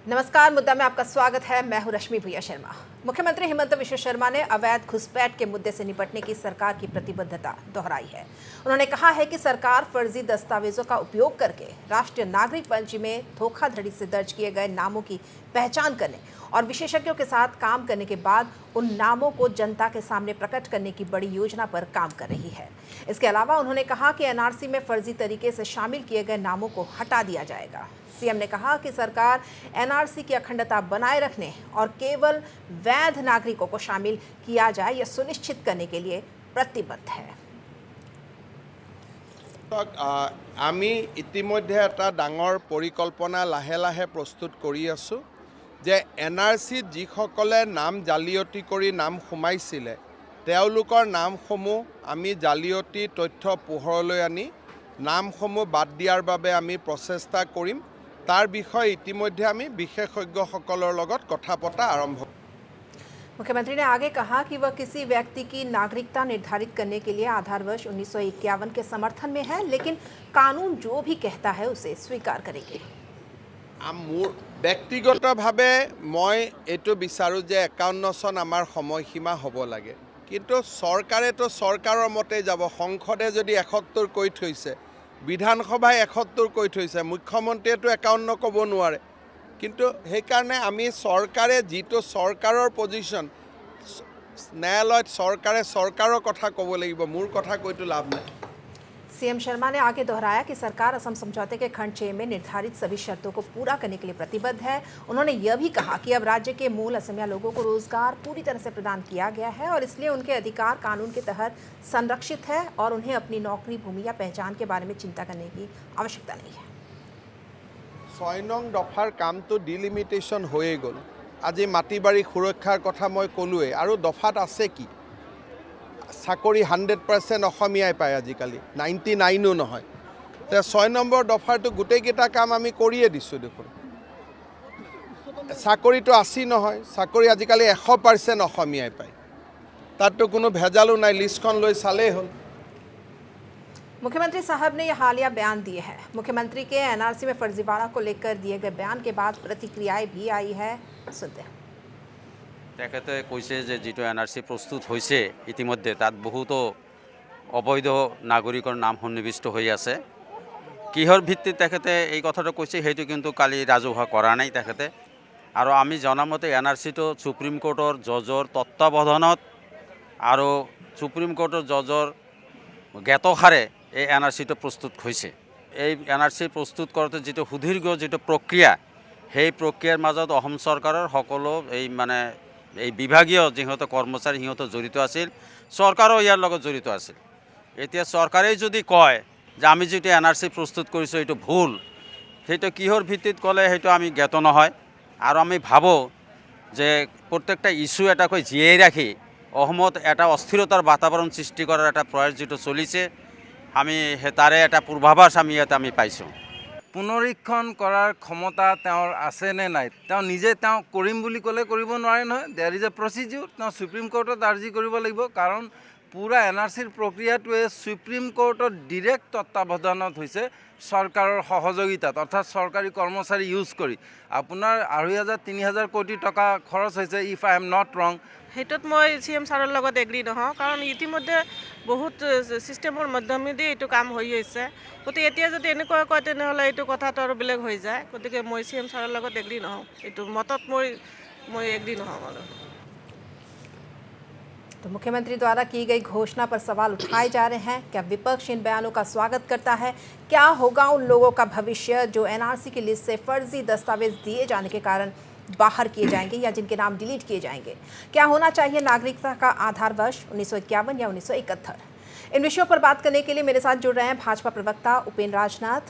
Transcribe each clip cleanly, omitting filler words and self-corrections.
नमस्कार, मुद्दा में आपका स्वागत है। मैं हूं रश्मि भैया शर्मा। मुख्यमंत्री हिमंत विश्व शर्मा ने अवैध घुसपैठ के मुद्दे से निपटने की सरकार की प्रतिबद्धता दोहराई है। उन्होंने कहा है कि सरकार फर्जी दस्तावेजों का उपयोग करके राष्ट्रीय नागरिक पंजी में धोखाधड़ी से दर्ज किए गए नामों की पहचान करने और विशेषज्ञों के साथ काम करने के बाद उन नामों को जनता के सामने प्रकट करने की बड़ी योजना पर काम कर रही है। इसके अलावा उन्होंने कहा कि एनआरसी में फर्जी तरीके से शामिल किए गए नामों को हटा दिया जाएगा। सीएम ने कहा कि सरकार एनआरसी की अखंडता बनाए रखने और केवल वैध नागरिकों को शामिल किया जाए यह सुनिश्चित करने के लिए प्रतिबद्ध है। आमी इतिमध्ये एटा डाঙৰ परिकल्पना लाहे लाहे प्रस्तुत करि आसु जे एनआरसी जिসকলে नाम জালিয়াতি কৰি नाम সোমাইছিলে তেওঁলোকৰ নামসমূহ আমি জালিয়াতি তথ্য পোহৰলৈ আনি নামসমূহ বাদ দিয়াৰ বাবে আমি প্ৰচেষ্টা কৰিম। तार विषय इतिमध्ये आमी विशेषज्ञসকলৰ লগত কথা পতা आरंभ। मुख्यमंत्री ने आगे कहा कि वह किसी व्यक्ति की नागरिकता निर्धारित करने के लिए आधार वर्ष 1951 के समर्थन में है, लेकिन कानून जो भी कहता है उसे स्वीकार करेंगे। मोर व्यक्तिगतभावे मैं एटो विचारूँ जे 51 सन आमार समयसीमा हब लागे, किन्तु सरकारे तो सरकारों मते जाब। संसदे यदि 71 কৈ থৈছে, विधानसभाय 71 কৈ থৈছে, मुख्यमंत्रीये 51 कब নোৱাৰে। किन्तु সেইকাৰণে আমি सरकारे जितो सरकारों पजिशन न्यायालयत सरकारे सरकारों कथा कब লাগিব, मोर कथा कोई तो लाभ नहीं। सीएम शर्मा ने आगे दोहराया कि सरकार असम समझौते के खंड 6 में निर्धारित सभी शर्तों को पूरा करने के लिए प्रतिबद्ध है। उन्होंने यह भी कहा कि अब राज्य के मूल असमिया लोगों को रोजगार पूरी तरह से प्रदान किया गया है और इसलिए उनके अधिकार कानून के तहत संरक्षित है और उन्हें अपनी नौकरी, भूमि या पहचान के बारे में चिंता करने की आवश्यकता नहीं है। 6 नং दफार काम तो डिलिमिटेशन हो गल। आज माटी बाड़ी सुरक्षार कथा मैं कलोए और दफात आछे कि चाकरी 100% अসমীয়াই पाय आजिकाली 99 নহয়। 6 নম্বৰ দফাৰ তো গোটেইকেইটা কাম আমি কৰিয়ে দিছোঁ দেখোন। চাকৰি তো 80 নহয়, চাকৰি আজিকালি 100% অসমীয়াই পায়। তাত তো কোনো ভেজালো নাই, লিষ্টখন লৈ চালেই হ'ল। मुख्यमंत्री साहब ने यह हालिया बयान दिए हैं। मुख्यमंत्री के एनआरसी में फर्जीवाड़ा को लेकर दिए गए बयान के बाद प्रतिक्रियाएं भी आई है, सुनते हैं। তেখেতে কৈছে যে যেটো এনআরসি প্রস্তুত হয়েছে ইতিমধ্যে তাত বহুতো অবৈধ নাগরিকৰ নাম সন্নিবিষ্ট হৈ আছে। কিহৰ ভিত্তিত তেখেতে এই কথাটো কৈছে সেইটো কিন্তু কালি ৰাজহুৱা কৰা নাই তেখেতে। আৰু আমি জনামতে এনআরসিটো সুপ্ৰিম কোৰ্টৰ জজৰ তত্ত্বাৱধানত আৰু সুপ্ৰিম কোৰ্টৰ জজৰ জ্ঞাতসাৰে এই এনআরসিটো প্ৰস্তুত হৈছে। এই এনআরসি প্ৰস্তুত কৰোঁতে যেটো সুদীৰ্ঘ যেটো প্ৰক্ৰিয়া সেই প্ৰক্ৰিয়াৰ মাজত অসম চৰকাৰৰ সকলো এই মানে এই বিভাগীয় যিহেতু কৰ্মচাৰী সিহঁত জড়িত আছিল, চৰকাৰো ইয়াৰ লগত জড়িত আছিল। এতিয়া চৰকাৰে যদি কয় যে আমি যেটো এনআরসি প্ৰস্তুত কৰিছোঁ এইটো ভুল, সেইটো কিহৰ ভিত্তিত ক'লে সেইটো আমি জ্ঞাত নহয়। আৰু আমি ভাবোঁ যে প্ৰত্যেকটা ইস্যু এটাকৈ জীয়াই ৰাখি অসমত এটা অস্থিৰতাৰ বাতাবৰণ সৃষ্টি কৰাৰ এটা প্ৰয়াস যেটো চলিছে, আমি তাৰে এটা পূৰ্বাভাস আমি ইয়াত আমি পাইছোঁ। পুনৰীক্ষণ কৰাৰ ক্ষমতা তেওঁৰ আছে নে নাই, তেওঁ নিজে তেওঁ কৰিম বুলি ক'লে কৰিব নোৱাৰে নহয়। There is a procedure. তেওঁ সুপ্ৰিম কোৰ্টত আৰ্জি কৰিব লাগিব, কাৰণ পুৰা এনআৰচিৰ প্ৰক্ৰিয়াটোৱে সুপ্ৰিম কোৰ্টৰ ডিৰেক্ট তত্ত্বাৱধানত হৈছে চৰকাৰৰ সহযোগিতাত, অৰ্থাৎ চৰকাৰী কৰ্মচাৰী ইউজ কৰি আপোনাৰ 2,000-3,000 কোটি টকা খৰচ হৈছে, ইফ আই এম নট ৰং। সেইটোত মই CM ছাৰৰ লগত এগ্ৰী নহওঁ, কাৰণ ইতিমধ্যে বহুত ছিষ্টেমৰ মাধ্যমেদি এইটো কাম হৈ আছে। গতিকে এতিয়া যদি এনেকুৱা কয় তেনেহ'লে এইটো কথাটো আৰু বেলেগ হৈ যায়। গতিকে মই CM ছাৰৰ লগত এগ্ৰী নহওঁ, এইটো মতত মই এগ্ৰী নহওঁ আৰু। तो मुख्यमंत्री द्वारा की गई घोषणा पर सवाल उठाए जा रहे हैं। क्या विपक्ष इन बयानों का स्वागत करता है? क्या होगा उन लोगों का भविष्य जो एनआरसी की लिस्ट से फर्जी दस्तावेज दिए जाने के कारण बाहर किए जाएंगे या जिनके नाम डिलीट किए जाएंगे? क्या होना चाहिए नागरिकता का आधार वर्ष 1951 या 1971? इन विषयों पर बात करने के लिए मेरे साथ जुड़ रहे हैं भाजपा प्रवक्ता उपेंद्र राजनाथ,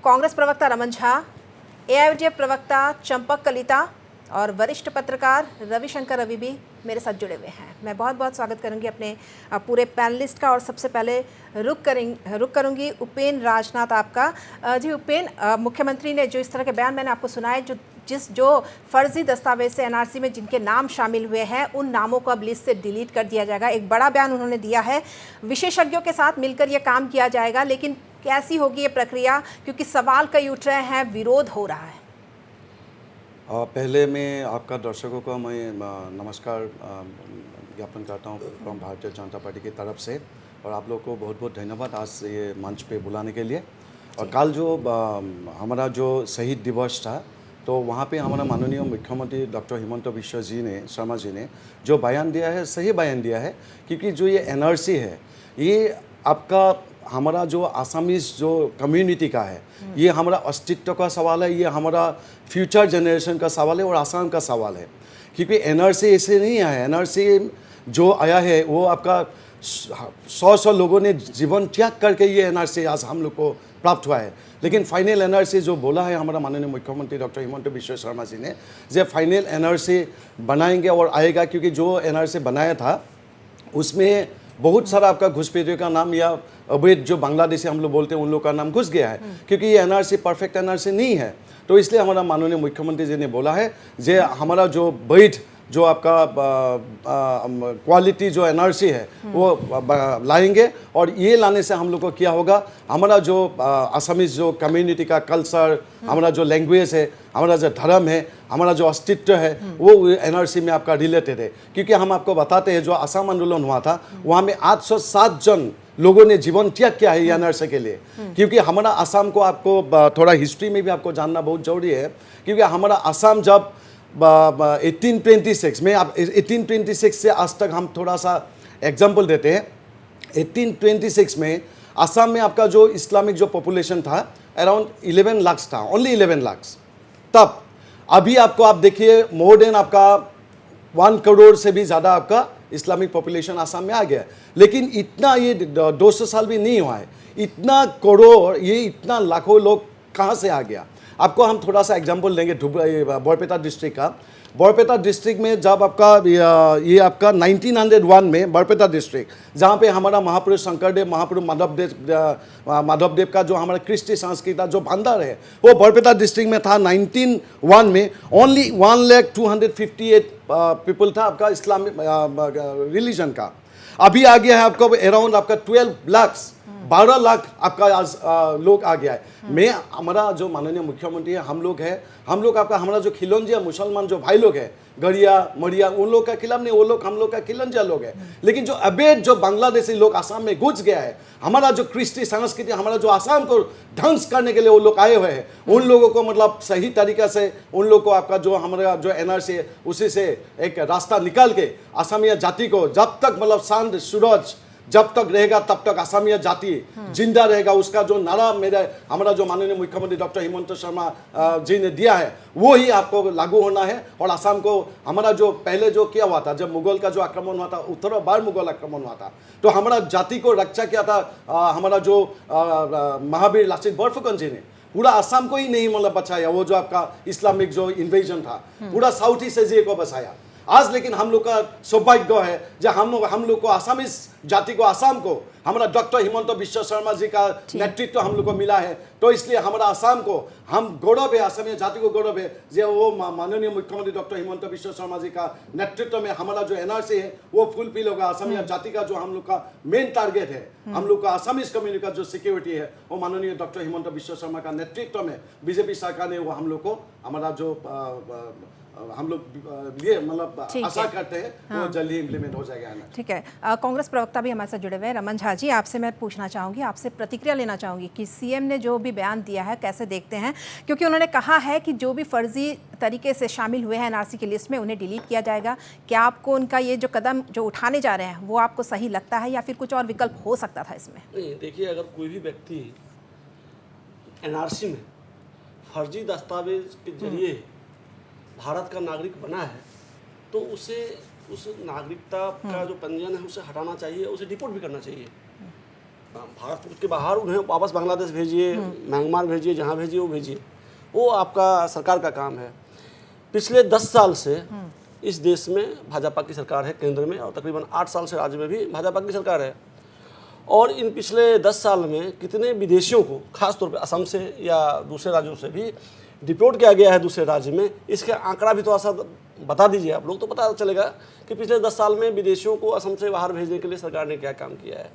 कांग्रेस प्रवक्ता रमन झा, AIVDF प्रवक्ता चंपक कलिता और वरिष्ठ पत्रकार रविशंकर रवि भी मेरे साथ जुड़े हुए हैं। मैं बहुत बहुत स्वागत करूंगी अपने पूरे पैनलिस्ट का और सबसे पहले रुक करूंगी उपेंद्र राजनाथ आपका। जी उपेंद्र, मुख्यमंत्री ने जो इस तरह के बयान मैंने आपको सुनाए, जो फर्जी दस्तावेज से एनआरसी में जिनके नाम शामिल हुए हैं उन नामों को अब लिस्ट से डिलीट कर दिया जाएगा, एक बड़ा बयान उन्होंने दिया है। विशेषज्ञों के साथ मिलकर ये काम किया जाएगा, लेकिन कैसी होगी ये प्रक्रिया, क्योंकि सवाल कई उठ रहे हैं, विरोध हो रहा है। पहले मैं आपका दर्शकों को मैं नमस्कार ज्ञापन करता हूँ फ्रॉम भारतीय जनता पार्टी की तरफ से, और आप लोग को बहुत बहुत धन्यवाद आज ये मंच पे बुलाने के लिए। और कल जो हमारा जो शहीद दिवस था, तो वहाँ पे हमारा माननीय मुख्यमंत्री डॉक्टर हिमंत बिश्व जी ने शर्मा जी ने जो बयान दिया है, सही बयान दिया है, क्योंकि जो ये एनआरसी है, ये आपका हमारा जो आसामीज जो कम्युनिटी का है, ये हमारा अस्तित्व का सवाल है, ये हमारा फ्यूचर जनरेशन का सवाल है और आसाम का सवाल है। क्योंकि एनआरसी ऐसे नहीं आया, एनआरसी जो आया है वो आपका 100 लोगों ने जीवन त्याग करके ये एनआरसी आज हम लोग को प्राप्त हुआ है। लेकिन फाइनल एनआरसी जो बोला है हमारा माननीय मुख्यमंत्री डॉक्टर हिमंत बिश्व शर्मा जी ने, जो फाइनल एनआरसी बनाएंगे और आएगा, क्योंकि जो एनआरसी बनाया था उसमें बहुत सारा आपका घुसपैठियों का नाम या अवैध जो बांग्लादेशी हम लोग बोलते हैं उन लोग का नाम घुस गया है, क्योंकि ये एनआरसी परफेक्ट एनआरसी नहीं है। तो इसलिए हमारा माननीय मुख्यमंत्री जी ने बोला है जे हमारा जो वैध जो आपका क्वालिटी जो एनआरसी है वो लाएंगे, और ये लाने से हम लोग को क्या होगा, हमारा जो आसामीज जो कम्युनिटी का कल्चर, हमारा जो लैंग्वेज है, हमारा जो धर्म है, हमारा जो अस्तित्व है, वो एनआरसी में आपका रिलेटेड है। क्योंकि हम आपको बताते हैं जो असम आंदोलन हुआ था वहाँ में 807 जन लोगों ने जीवन त्याग किया है एनआरसी के लिए। क्योंकि हमारा असम को आपको थोड़ा हिस्ट्री में भी आपको जानना बहुत जरूरी है, क्योंकि हमारा असम जब 1826 में, आप 1826 से आज तक हम थोड़ा सा एग्जाम्पल देते हैं। 1826 में असम में आपका जो इस्लामिक जो पॉपुलेशन था अराउंड 11 लाख था, ओनली 11 लाख। तब अभी आपको आप देखिए मोर देन आपका 1 करोड़ से भी ज़्यादा आपका इस्लामिक पॉपुलेशन आसाम में आ गया। लेकिन इतना ये 200 साल भी नहीं हुआ है, इतना करोड़, ये इतना लाखों लोग कहाँ से आ गया। आपको हम थोड़ा सा एग्जांपल देंगे बरपेटा डिस्ट्रिक्ट का। बरपेटा डिस्ट्रिक्ट में जब आपका ये आपका 1901 में बरपेटा डिस्ट्रिक्ट, जहाँ पे हमारा महापुरुष शंकरदेव, महापुरुष माधवदेव का जो हमारा कृष्टि संस्कृत जो भंडार है वो बरपेटा डिस्ट्रिक्ट में था। 1901 में ओनली 1,258 पीपल था आपका इस्लामिक रिलीजन का। अभी आ गया है आपको अराउंड आपका 12 लाख आपका आज लोग आ गया है। मैं हमारा जो माननीय मुख्यमंत्री है, हम लोग आपका हमारा जो खिलंजिया मुसलमान जो भाई लोग हैं, गरिया मरिया, उन लोग का खिलाफ नहीं, वो लोग हम लोग का खिलंजिया लोग हैं। लेकिन जो अवैध जो बांग्लादेशी लोग आसाम में घुस गया है, हमारा जो कृष्टि संस्कृति, हमारा जो आसाम को ध्वंस करने के लिए वो लोग आए हुए हैं, उन लोगों को मतलब सही तरीका से उन लोग को आपका जो हमारा जो एनआरसी है उसी से एक रास्ता निकाल के असमिया जाति को जब तक मतलब चांद सूरज जब तक रहेगा तब तक असमिया जाति जिंदा रहेगा, उसका जो नारा मेरा हमारा जो माननीय मुख्यमंत्री डॉक्टर हिमंत शर्मा जी ने दिया है वो ही आपको लागू होना है। और असम को हमारा जो पहले जो किया हुआ था, जब मुगल का जो आक्रमण हुआ था, उत्तर बार मुगल आक्रमण हुआ था, तो हमारा जाति को रक्षा किया था हमारा जो महावीर लासित बरफुकन जी ने। पूरा असम को ही नहीं मतलब बचाया, वो जो आपका इस्लामिक जो इन्वेजन था पूरा साउथ ईस्ट एशिया को बचाया। आज लेकिन हम लोग का सौभाग्य है जब हम लोग को आसामीज जाति को, आसाम को हमारा डॉक्टर हिमंत बिश्व शर्मा जी का नेतृत्व हम लोग को मिला है। तो इसलिए हमारा आसाम को हम गौरव है, आसामी जाति को गौरव है जो वो माननीय मुख्यमंत्री डॉक्टर हिमंत बिश्व शर्मा जी का नेतृत्व में हमारा जो एनआरसी है वो फुलफिल होगा। आसामी जाति का जो हम लोग का मेन टारगेट है, हम लोग का आसामीज कम्युनिटी का जो सिक्योरिटी है, वो माननीय डॉक्टर हिमंत बिश्व शर्मा का नेतृत्व में बीजेपी सरकार ने वो हम लोग को हमारा जो हम लोग ये मतलब आशा करते हैं वो जल्दी ही इम्प्लीमेंट हो जाएगा। ठीक है, कांग्रेस प्रवक्ता भी हमारे साथ जुड़े हुए हैं। रमन झा जी, आपसे मैं पूछना चाहूँगी, आपसे प्रतिक्रिया लेना चाहूँगी कि सीएम ने जो भी बयान दिया है कैसे देखते हैं, क्योंकि उन्होंने कहा है कि जो भी फर्जी तरीके से शामिल हुए हैं एनआरसी की लिस्ट में उन्हें डिलीट किया जाएगा। क्या आपको उनका ये जो कदम जो उठाने जा रहे हैं वो आपको सही लगता है या फिर कुछ और विकल्प हो सकता था इसमें? नहीं, देखिए, अगर कोई भी व्यक्ति एनआरसी में फर्जी दस्तावेज के जरिए भारत का नागरिक बना है तो उसे उस नागरिकता का जो पंजीयन है उसे हटाना चाहिए, उसे डिपोर्ट भी करना चाहिए। भारत के बाहर उन्हें वापस बांग्लादेश भेजिए, म्यांमार भेजिए, जहाँ भेजिए वो भेजिए, वो आपका सरकार का काम है। पिछले 10 साल से इस देश में भाजपा की सरकार है केंद्र में, और तकरीबन 8 साल से राज्य में भी भाजपा की सरकार है। और इन पिछले 10 साल में कितने विदेशियों को, खासतौर पर असम से या दूसरे राज्यों से भी डिपोर्ट किया गया है दूसरे राज्य में, इसके आंकड़ा भी थोड़ा सा बता दीजिए आप लोग, तो पता चलेगा कि पिछले 10 साल में विदेशियों को असम से बाहर भेजने के लिए सरकार ने क्या काम किया है।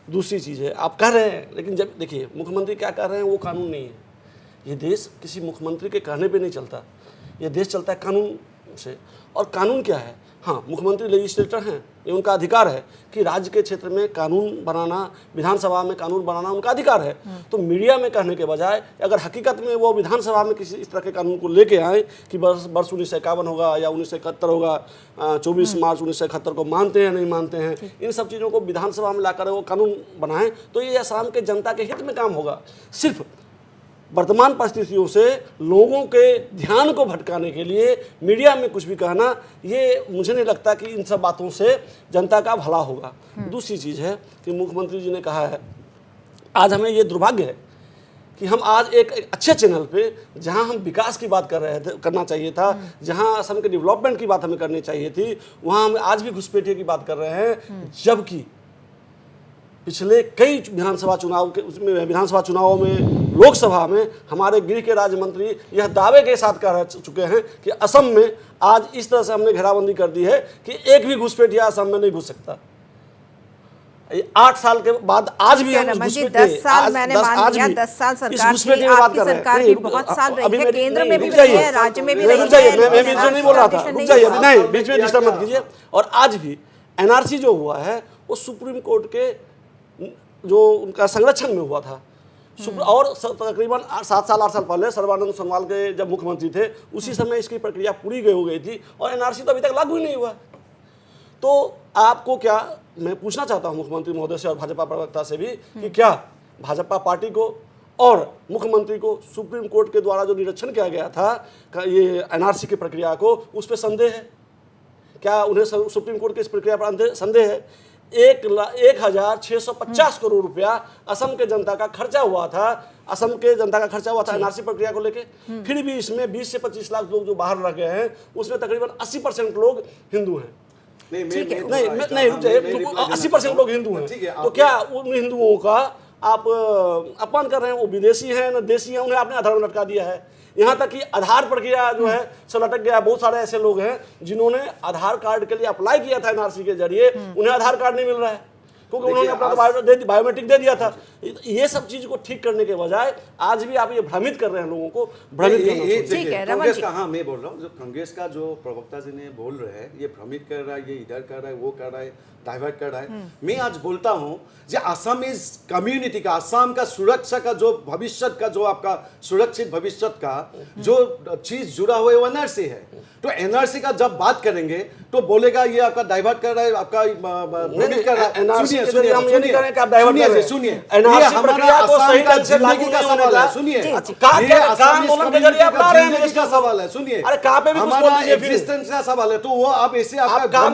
दूसरी चीज़ है, आप कह रहे हैं, लेकिन जब देखिए मुख्यमंत्री क्या कर रहे हैं वो कानून नहीं है। ये देश किसी मुख्यमंत्री के कहने पे नहीं चलता। ये देश चलता है कानून से। और कानून क्या है? हाँ, मुख्यमंत्री लेजिस्लेटर हैं, ये उनका अधिकार है कि राज्य के क्षेत्र में कानून बनाना, विधानसभा में कानून बनाना उनका अधिकार है। तो मीडिया में कहने के बजाय अगर हकीकत में वो विधानसभा में किसी इस तरह के कानून को लेके आए कि वर्ष 1951 होगा या 1971 होगा, 24 मार्च 1971 को मानते हैं नहीं मानते हैं, इन सब चीज़ों को विधानसभा में लाकर वो कानून बनाएं, तो ये असम के जनता के हित में काम होगा। सिर्फ वर्तमान परिस्थितियों से लोगों के ध्यान को भटकाने के लिए मीडिया में कुछ भी कहना, ये मुझे नहीं लगता कि इन सब बातों से जनता का भला होगा। दूसरी चीज़ है कि मुख्यमंत्री जी ने कहा है, आज हमें ये दुर्भाग्य है कि हम आज एक अच्छे चैनल पे, जहां हम विकास की बात कर रहे थे, करना चाहिए था, जहां असम के डेवलपमेंट की बात हमें करनी चाहिए थी, वहां हम आज भी घुसपैठिए की बात कर रहे हैं। जबकि पिछले कई विधानसभा चुनावों में, लोकसभा में हमारे गृह के राज्य मंत्री यह दावे के साथ कह चुके हैं कि असम में आज इस तरह से हमने घेराबंदी कर दी है कि एक भी घुसपैठिया असम में नहीं घुस सकता। 8 साल के बाद आज भी हम 10 साल मैंने मान लिया, 10 साल सरकार की, आपकी सरकार की बहुत साल रही है, केंद्र में भी रही है, राज्य में भी रही है। मैं बीच में नहीं बोल रहा था, रुक जाइए, नहीं बीच में डिस्टर्ब मत कीजिए। और आज भी एनआरसी जो हुआ है वो सुप्रीम कोर्ट के जो उनका संरक्षण में हुआ था। और तकरीबन 7 साल 8 साल पहले सर्बानंद सोनोवाल के जब मुख्यमंत्री थे, उसी समय इसकी प्रक्रिया पूरी हो गई थी और एनआरसी तो अभी तक लागू ही नहीं हुआ। तो आपको क्या, मैं पूछना चाहता हूं मुख्यमंत्री महोदय से और भाजपा प्रवक्ता से भी कि क्या भाजपा पार्टी को और मुख्यमंत्री को सुप्रीम कोर्ट के द्वारा जो निरीक्षण किया गया था ये एनआरसी की प्रक्रिया को, उस पर संदेह है? क्या उन्हें सुप्रीम कोर्ट की इस प्रक्रिया पर संदेह है? 1,650 करोड़ रुपया असम के जनता का खर्चा हुआ था, एनआरसी प्रक्रिया को लेके। फिर भी इसमें 20 से 25 लाख लोग जो बाहर रह गए हैं, उसमें तकरीबन 80% लोग हिंदू हैं। नहीं रुक जाइए, 80% लोग हिंदू हैं। तो क्या उन हिंदुओं का आप अपमान कर रहे हैं? वो विदेशी हैं न देशी हैं, उन्हें आपने आधार में लटका दिया है। यहाँ तक कि आधार प्रक्रिया जो है सब लटक गया। बहुत सारे ऐसे लोग हैं जिन्होंने आधार कार्ड के लिए अप्लाई किया था एनआरसी के जरिए, उन्हें आधार कार्ड नहीं मिल रहा है क्योंकि उन्होंने अपना बायोमेट्रिक दे दिया था। ये सब चीज को ठीक करने के बजाय आज भी आप ये भ्रमित कर रहे हैं, लोगों को भ्रमित करना चाहिए। कांग्रेस का, हाँ मैं बोल रहा हूँ, जो कांग्रेस का जो प्रवक्ता जी ने बोल रहे हैं, ये भ्रमित कर रहा है, ये इधर कर रहा है, वो कर रहा है, डाइवर्ट कर रहा है। मैं आज बोलता हूँ जो असम इस कम्युनिटी का, असम का सुरक्षा का जो भविष्य का, जो आपका सुरक्षित भविष्य का जो चीज जुड़ा हुआ है वो एनआरसी है। तो एनआरसी का जब बात करेंगे तो बोलेगा ये आपका डाइवर्ट कर रहा है, आपका भ्रमित कर रहा है। सुनिए, सुनिए, एनआरसी प्रक्रिया को सही ढंग से लागू नहीं होने का, सुनिए, आंदोलन के जरिए अपना रहे हैं का सवाल है। सुनिए, अरे कहाँ पे भी हमारा एग्जिस्टेंस का सवाल है, तो वो आप ऐसे आपका काम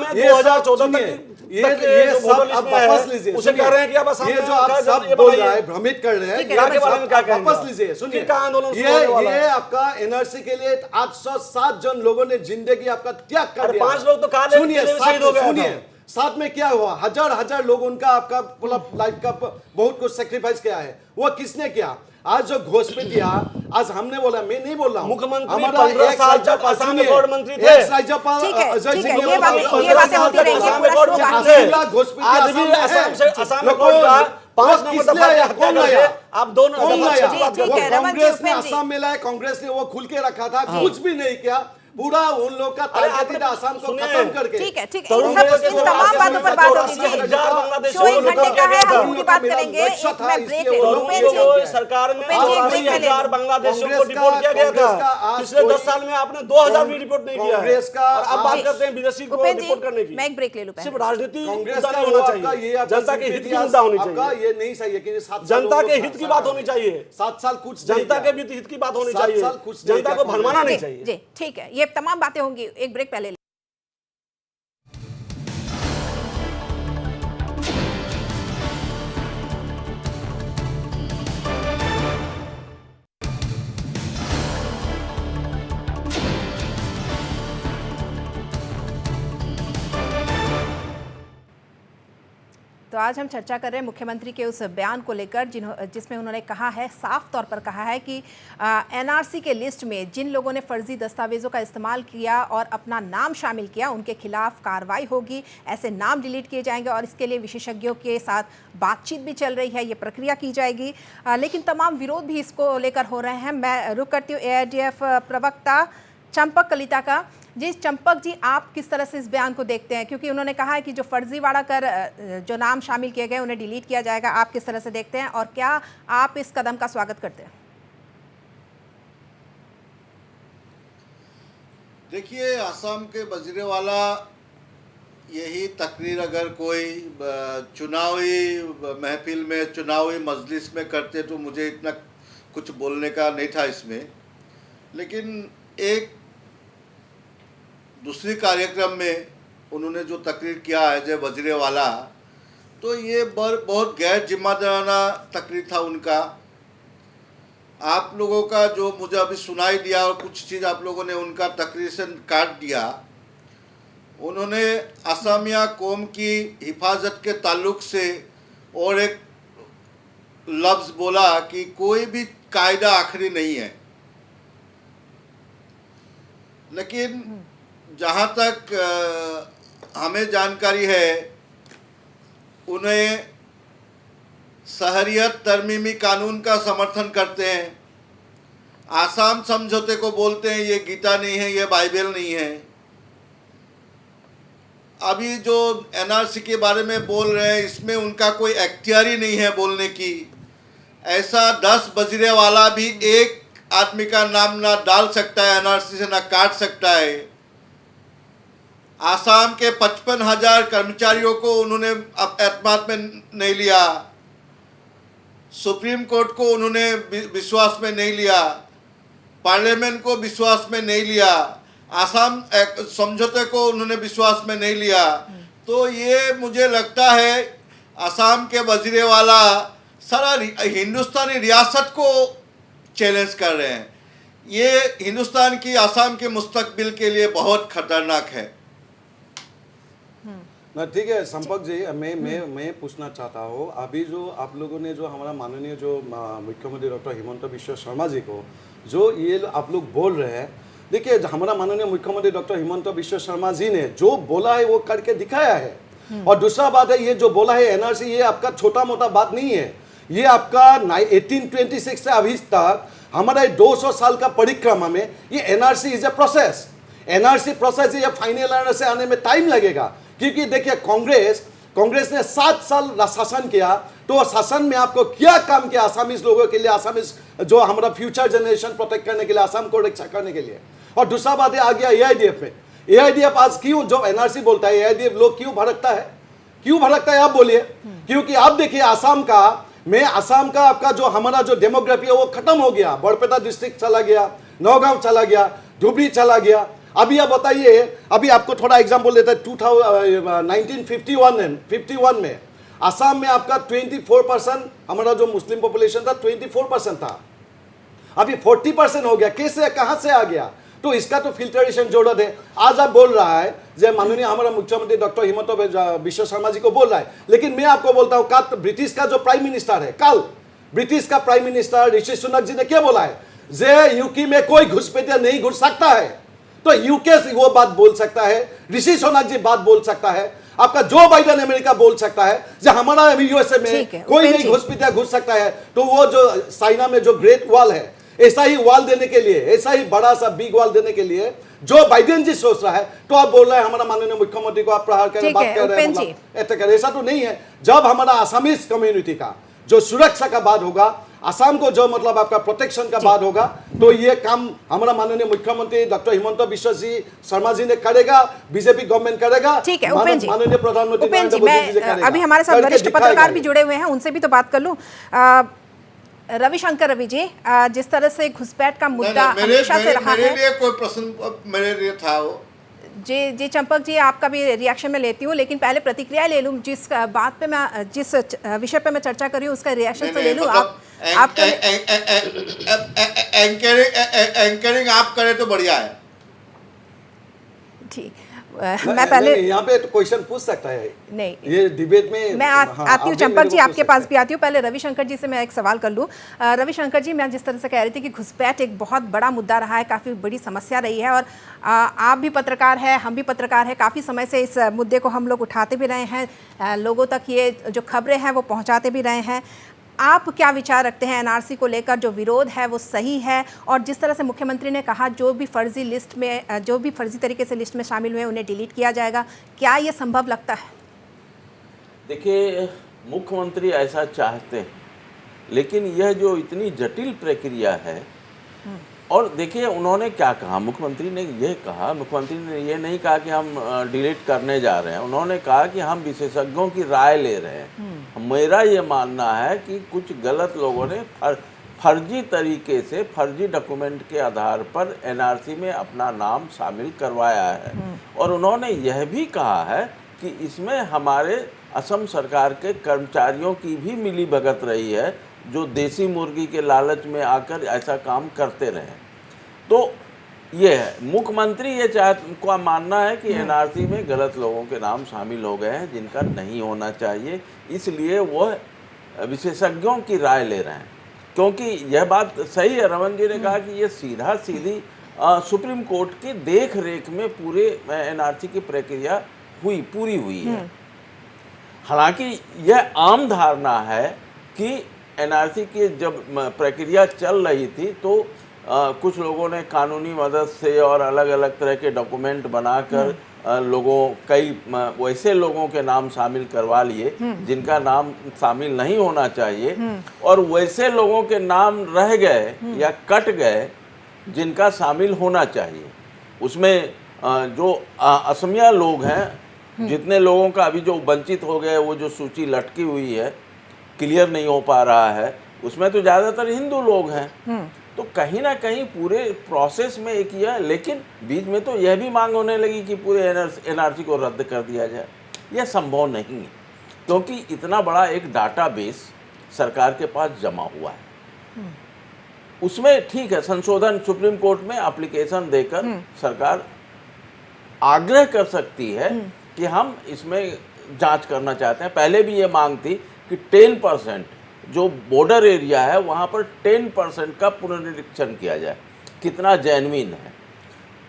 है 2014 तक ये सब आप वापस लीजिए। उसे कह रहे हैं कि अब ये जो आप सब बोल रहे हैं, भ्रमित कर रहे हैं, के बारे में क्या कहेंगे? वापस लीजिए। सुनिए, ये आपका एनआरसी के लिए 807 जन लोगों ने जिंदगी आपका त्याग कर दिया। 5 लोग तो काले शहीद हो गए। सुनिए, साथ में क्या हुआ? हजार लोग उनका आपका लाइफ का बहुत कुछ सेक्रीफाइस किया है। वो किसने किया? आज जो घोषपिटिया, आज हमने बोला, मैं नहीं बोल रहा हूँ, मुख्यमंत्री 15 साल जब असम में गौर मंत्री थे, राज्यपाल ये बातें होती रहेंगी। आज भी असम में गौर का 5 नंबर कौन लाया? आप दोनों कांग्रेस ने असम में लाया, कांग्रेस ने वो खुल के रखा था, कुछ भी नहीं किया। पूरा उन लोग का ताकत असम को खत्म करके। ठीक है, इन तमाम बातों पर बात होगी। शो 1 घंटे का है, हम पूरी बात करेंगे। मैं ब्रेक ले लूं। सरकार में 80,000 बांग्लादेशियों को डिपोर्ट किया गया था। पिछले 10 साल में आपने 2,000 भी डिपोर्ट नहीं किया है। और अब बात करते हैं विदेशी को डिपोर्ट करने की। मैं एक ब्रेक ले लूं। सिर्फ राजनीति कांग्रेस का होना चाहिए, जनता के हित की मुद्दा होनी चाहिए। ये नहीं सही है कि जनता के हित की बात होनी चाहिए। 7 साल कुछ जनता के भी हित की बात होनी चाहिए, जनता को भरमाना नहीं चाहिए। जी ठीक है, ये तमाम बातें होंगी। एक ब्रेक पहले। तो आज हम चर्चा कर रहे हैं मुख्यमंत्री के उस बयान को लेकर जिसमें उन्होंने कहा है, साफ तौर पर कहा है कि एनआरसी के लिस्ट में जिन लोगों ने फर्जी दस्तावेजों का इस्तेमाल किया और अपना नाम शामिल किया, उनके खिलाफ कार्रवाई होगी, ऐसे नाम डिलीट किए जाएंगे और इसके लिए विशेषज्ञों के साथ बातचीत भी चल रही है, ये प्रक्रिया की जाएगी। लेकिन तमाम विरोध भी इसको लेकर हो रहे हैं। मैं रुक करती हूँ एआईडीएफ प्रवक्ता चंपक कलिता का। जी चंपक जी, आप किस तरह से इस बयान को देखते हैं, क्योंकि उन्होंने कहा है कि जो फर्जीवाड़ा कर जो नाम शामिल किए गए उन्हें डिलीट किया जाएगा, आप किस तरह से देखते हैं और क्या आप इस कदम का स्वागत करते हैं? देखिए, असम के वजीरेवाला यही तकरीर अगर कोई चुनावी महफिल में, चुनावी मजलिस में करते तो मुझे इतना कुछ बोलने का नहीं था इसमें, लेकिन एक दूसरी कार्यक्रम में उन्होंने जो तकरीर किया है जय वजीरेवाला, तो ये बहुत गैर जिम्मेदाराना तकरीर था उनका। आप लोगों का जो मुझे अभी सुनाई दिया और कुछ चीज़ आप लोगों ने उनका तकरीर से काट दिया। उन्होंने असमिया कौम की हिफाजत के ताल्लुक से और एक लफ्ज़ बोला कि कोई भी कायदा आखिरी नहीं है, लेकिन जहाँ तक हमें जानकारी है उन्हें शहरियत तरमीमी कानून का समर्थन करते हैं। आसाम समझौते को बोलते हैं ये गीता नहीं है, ये बाइबल नहीं है। अभी जो एनआरसी के बारे में बोल रहे हैं इसमें उनका कोई अख्तियारी नहीं है बोलने की। ऐसा 10 वजीरेवाला भी एक आदमी का नाम ना डाल सकता है एनआरसी से, ना काट सकता है। आसाम के 55,000 कर्मचारियों को उन्होंने एतमाद में नहीं लिया, सुप्रीम कोर्ट को उन्होंने विश्वास में नहीं लिया, पार्लियामेंट को विश्वास में नहीं लिया, आसाम समझौते को उन्होंने विश्वास में नहीं लिया। तो ये मुझे लगता है आसाम के वजीरेवाला सारा हिंदुस्तानी रियासत को चैलेंज कर रहे हैं। ये हिंदुस्तान की आसाम के मुस्तकबिल के लिए बहुत खतरनाक है। ना ठीक है संपक जी, मैं पूछना चाहता हूँ, अभी जो आप लोगों ने जो हमारा माननीय जो मुख्यमंत्री डॉक्टर हिमंत बिश्व शर्मा जी को जो ये आप लोग बोल रहे हैं, देखिए हमारा माननीय मुख्यमंत्री डॉक्टर हिमंत बिश्व शर्मा जी ने जो बोला है वो करके दिखाया है। और दूसरा बात है, ये जो बोला है एनआरसी, ये आपका छोटा मोटा बात नहीं है। ये आपका 1826 से अभी तक हमारा 200 साल का परिक्रमा में ये NRC is a process. NRC process ये फाइनल एनआरसी आने में टाइम लगेगा, क्योंकि देखिए कांग्रेस ने 7 साल शासन किया, तो शासन में आपको क्या काम किया आसामीज लोगों के लिए, आसामीज जो हमारा फ्यूचर जनरेशन प्रोटेक्ट करने के लिए, आसाम को रक्षा करने के लिए। और दूसरा बात है आ गया एआईडीएफ में। एआईडीएफ आज क्यों जो एनआरसी बोलता है एआईडीएफ लोग क्यों भड़कता है आप बोलिए? क्योंकि आप देखिए आसाम का आपका जो हमारा जो डेमोग्राफी है वो खत्म हो गया। बरपेटा डिस्ट्रिक्ट चला गया, नौगांव चला गया, धुबरी चला गया। अभी आप बताइए, अभी आपको थोड़ा एग्जांपल देता है, 1951 में आसाम में आपका 24% हमारा जो मुस्लिम पॉपुलेशन था 24% था, अभी 40% हो गया। कैसे, कहां से आ गया? तो इसका तो फिल्टरेशन जरूरत है। आज आप बोल रहा है जो माननीय हमारा मुख्यमंत्री डॉक्टर हिमंत बिश्व शर्मा जी को बोल रहा है, लेकिन मैं आपको बोलता हूं कल ब्रिटिश का जो प्राइम मिनिस्टर है, कल ब्रिटिश का प्राइम मिनिस्टर ऋषि सुनक जी ने क्या बोला है, जे यूके में कोई घुसपैठिया नहीं घुस सकता है। तो यूके से वो बात बोल सकता है, ऋषि सुनक जी बात बोल सकता है, आपका जो बाइडेन अमेरिका बोल सकता है, जो हमारा यूएसए में कोई नहीं घुसपैठिया घुस सकता है। तो वो जो चाइना में जो ग्रेट वॉल है, ऐसा ही वॉल देने के लिए, ऐसा ही बड़ा सा बिग वॉल देने के लिए जो बाइडेन जी सोच रहा है, तो आप बोल रहे हैं हमारा माननीय मुख्यमंत्री को आप प्रहार करें, बात कर रहे हैं, ऐसा तो नहीं है। जब हमारा आसामीज कम्युनिटी का जो सुरक्षा का बात होगा, आसाम को जो मतलब आपका प्रोटेक्शन का बात होगा, तो ये काम हमारा माननीय मुख्यमंत्री डॉक्टर हिमंत बिश्व शर्मा जी ने करेगा, बीजेपी गवर्नमेंट करेगा। ठीक है उपेंद्र जी, माननीय प्रधानमंत्री मैं अभी हमारे साथ वरिष्ठ पत्रकार भी जुड़े हुए हैं, उनसे भी तो बात कर लूं। रविशंकर रवि जी, जिस तरह से घुसपैठ का मुद्दा हमेशा से रहा है, मेरे लिए कोई प्रश्न मेरे लिए था वो जी चंपक जी, आपका भी रिएक्शन में लेती हूँ, लेकिन पहले प्रतिक्रिया ले लूँ। जिस बात पे मैं, जिस विषय पे मैं चर्चा कर रही हूँ उसका रिएक्शन तो ले लूँ। आप एंकरिंग आप करें तो बढ़िया है। ठीक, मैं पहले यहाँ पे तो क्वेश्चन पूछ सकता है, नहीं ये डिबेट में मैं आती हूँ चंपक जी, आपके पास भी आती हूँ। पहले रविशंकर जी से मैं एक सवाल कर लूँ। रविशंकर जी, मैं जिस तरह से कह रही थी कि घुसपैठ एक बहुत बड़ा मुद्दा रहा है, काफ़ी बड़ी समस्या रही है, और आप भी पत्रकार हैं, हम भी पत्रकार हैं, काफ़ी समय से इस मुद्दे को हम लोग उठाते भी रहे हैं, लोगों तक ये जो खबरें हैं वो पहुँचाते भी रहे हैं। आप क्या विचार रखते हैं एनआरसी को लेकर? जो विरोध है वो सही है? और जिस तरह से मुख्यमंत्री ने कहा जो भी फर्जी तरीके से लिस्ट में शामिल हुए उन्हें डिलीट किया जाएगा, क्या ये संभव लगता है? देखिए, मुख्यमंत्री ऐसा चाहते हैं, लेकिन यह जो इतनी जटिल प्रक्रिया है, और देखिए उन्होंने क्या कहा, मुख्यमंत्री ने ये नहीं कहा कि हम डिलीट करने जा रहे हैं। उन्होंने कहा कि हम विशेषज्ञों की राय ले रहे हैं। मेरा ये मानना है कि कुछ गलत लोगों ने फर्जी तरीके से फर्जी डॉक्यूमेंट के आधार पर एनआरसी में अपना नाम शामिल करवाया है। और उन्होंने यह भी कहा है कि इसमें हमारे असम सरकार के कर्मचारियों की भी मिलीभगत रही है, जो देसी मुर्गी के लालच में आकर ऐसा काम करते रहे। तो ये है, मुख्यमंत्री ये का मानना है कि एनआरसी में गलत लोगों के नाम शामिल हो गए हैं जिनका नहीं होना चाहिए, इसलिए वह विशेषज्ञों की राय ले रहे हैं। क्योंकि यह बात सही है, रमन जी ने कहा कि ये सीधी सुप्रीम कोर्ट की देख रेख में पूरे एनआरसी की प्रक्रिया पूरी हुई है। हालांकि यह आम धारणा है कि एनआरसी की जब प्रक्रिया चल रही थी तो कुछ लोगों ने कानूनी मदद से और अलग अलग तरह के डॉक्यूमेंट बनाकर कई वैसे लोगों के नाम शामिल करवा लिए जिनका नाम शामिल नहीं होना चाहिए, और वैसे लोगों के नाम रह गए या कट गए जिनका शामिल होना चाहिए। उसमें जो असमिया लोग हैं, जितने लोगों का अभी जो वंचित हो गए, वो जो सूची लटकी हुई है, क्लियर नहीं हो पा रहा है, उसमें तो ज़्यादातर हिंदू लोग हैं। तो कहीं ना कहीं पूरे प्रोसेस में एक यह, लेकिन बीच में तो यह भी मांग होने लगी कि पूरे एनआरसी को रद्द कर दिया जाए। यह संभव नहीं है, क्योंकि इतना बड़ा एक डाटाबेस सरकार के पास जमा हुआ है। उसमें ठीक है, संशोधन सुप्रीम कोर्ट में एप्लीकेशन देकर सरकार आग्रह कर सकती है कि हम इसमें जांच करना चाहते हैं। पहले भी ये मांग थी कि 10% जो बॉर्डर एरिया है वहाँ पर 10% का पुनर्निरीक्षण किया जाए, कितना जेन्युइन है।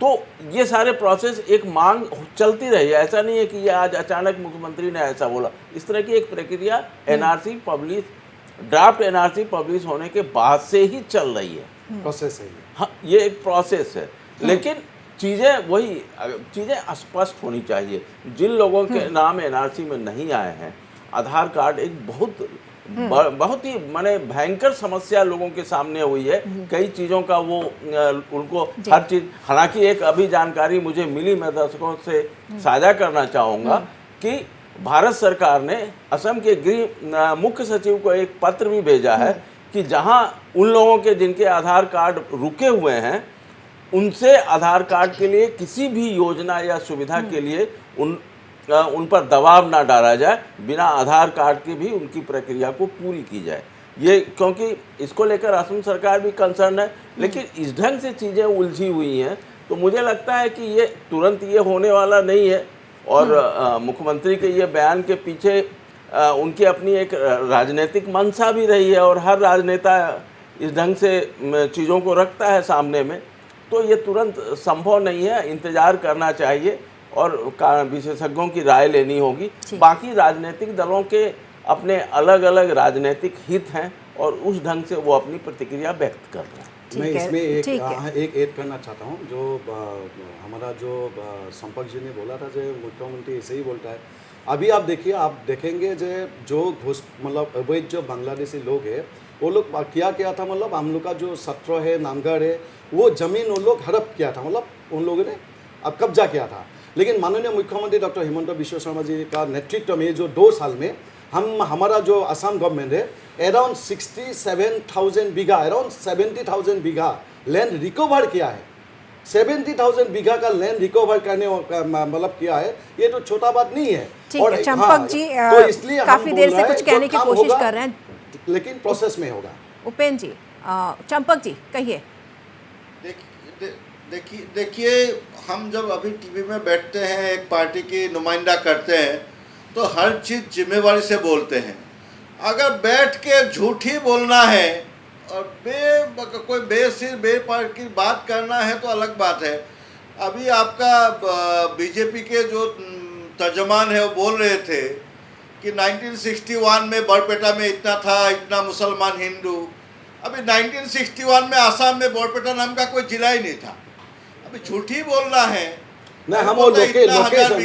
तो ये सारे प्रोसेस एक मांग चलती रही है, ऐसा नहीं है कि ये आज अचानक मुख्यमंत्री ने ऐसा बोला। इस तरह की एक प्रक्रिया NRC publish, draft NRC publish होने के बाद से ही चल रही है। प्रोसेस है हाँ, ये एक प्रोसेस है, लेकिन चीज़ें स्पष्ट होनी चाहिए। जिन लोगों के नाम एनआरसी में नहीं आए हैं, आधार कार्ड एक बहुत ही माने भयंकर समस्या लोगों के सामने हुई है। कई चीज़ों का वो उनको हर चीज़, हालांकि एक अभी जानकारी मुझे मिली, मैं दर्शकों से साझा करना चाहूँगा कि भारत सरकार ने असम के गृह मुख्य सचिव को एक पत्र भी भेजा है कि जहां उन लोगों के जिनके आधार कार्ड रुके हुए हैं, उनसे आधार कार्ड के लिए किसी भी योजना या सुविधा के लिए उन पर दबाव ना डाला जाए, बिना आधार कार्ड के भी उनकी प्रक्रिया को पूरी की जाए। ये क्योंकि इसको लेकर असम सरकार भी कंसर्न है, लेकिन इस ढंग से चीज़ें उलझी हुई हैं, तो मुझे लगता है कि ये तुरंत ये होने वाला नहीं है। और मुख्यमंत्री के ये बयान के पीछे उनकी अपनी एक राजनीतिक मंशा भी रही है, और हर राजनेता इस ढंग से चीज़ों को रखता है सामने में। तो ये तुरंत संभव नहीं है, इंतज़ार करना चाहिए और विशेषज्ञों की राय लेनी होगी। बाकी राजनीतिक दलों के अपने अलग अलग राजनीतिक हित हैं और उस ढंग से वो अपनी प्रतिक्रिया व्यक्त कर रहे हैं। मैं इसमें एक ऐड करना चाहता हूँ। जो हमारा जो संपर्क जी ने बोला था, जो मुख्यमंत्री ऐसे ही बोलता है। अभी आप देखिए, आप देखेंगे जो मतलब अवैध जो बांग्लादेशी लोग हैं, वो लोग क्या था, मतलब हम लोग का जो सत्र है, नामगढ़ है, वो ज़मीन उन लोग हड़प किया था, मतलब उन लोगों ने अब कब्जा किया था। लेकिन माननीय मुख्यमंत्री डॉक्टर हिमंत बिश्व शर्मा जी का नेतृत्व में जो 2 साल में हमारा जो असम गवर्नमेंट है, अराउंड 67,000 बीघा, अराउंड 70,000 बीघा लैंड रिकवर किया है। 70,000 बीघा का लैंड रिकवर करने मतलब किया है, ये तो छोटा बात नहीं है। और चंपक जी तो इसलिए काफी देर से कुछ कहने की कोशिश कर रहे हैं, लेकिन प्रोसेस में होगा। उपेंद्र जी, चंपक जी कहिए। देखिए, हम जब अभी टीवी में बैठते हैं, एक पार्टी की नुमाइंदा करते हैं, तो हर चीज़ जिम्मेवारी से बोलते हैं। अगर बैठ के झूठी बोलना है और कोई बेसिर बेपार की बात करना है तो अलग बात है। अभी आपका बीजेपी के जो तर्जमान है वो बोल रहे थे कि 1961 में बरपेटा में इतना था, इतना मुसलमान हिंदू। अभी 1961 में आसाम में बरपेटा नाम का कोई जिला ही नहीं था। अभी झूठ ही बोल रहा है। नहीं, हम वो लोकेशन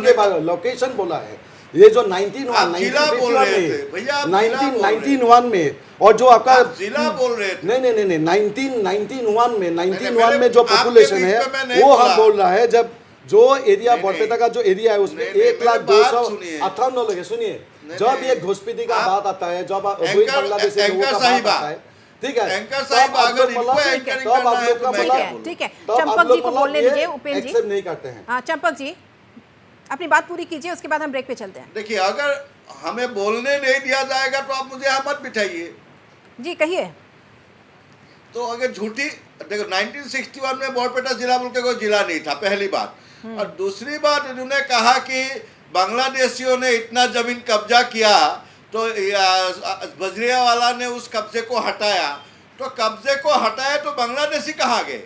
के बारे लोकेशन बोला है। ये जो 1991 में और जो आपका जिला बोल रहे थे। नहीं 1991 में जो पॉपुलेशन है वो हम बोल रहा है। जब जो एरिया बरपेटा का जो एरिया है उसमें 1,258,000 लोग है। सुनिए, जब ये घुसपैठी का बात आता है, जब बांग्लादेशी लोगों का बात आता है, ठीक है, एंकर साहिब अगर इनको एंकरिंग करना है तो मैं क्या बोलूं? ठीक है, चंपक जी को बोलने दीजिए। उपेंद्र जी एक्सेप्ट नहीं करते हैं। हाँ, चंपक जी अपनी बात पूरी कीजिए, उसके बाद हम ब्रेक पे चलते हैं। देखिए, अगर हमें बोलने नहीं दिया जाएगा तो आप मुझे यहाँ मत बिठाइए। जी कहिए। तो अगर झूठी, देखो 1961 में बरपेटा जिला बोल के कोई जिला नहीं था, पहली बात। और दूसरी बात, इन्होंने कहा कि बांग्लादेशियों ने इतना जमीन कब्जा किया तो वज़ीरवाला ने उस कब्जे को हटाया। तो कब्जे को हटाया तो बांग्लादेशी कहाँ गए?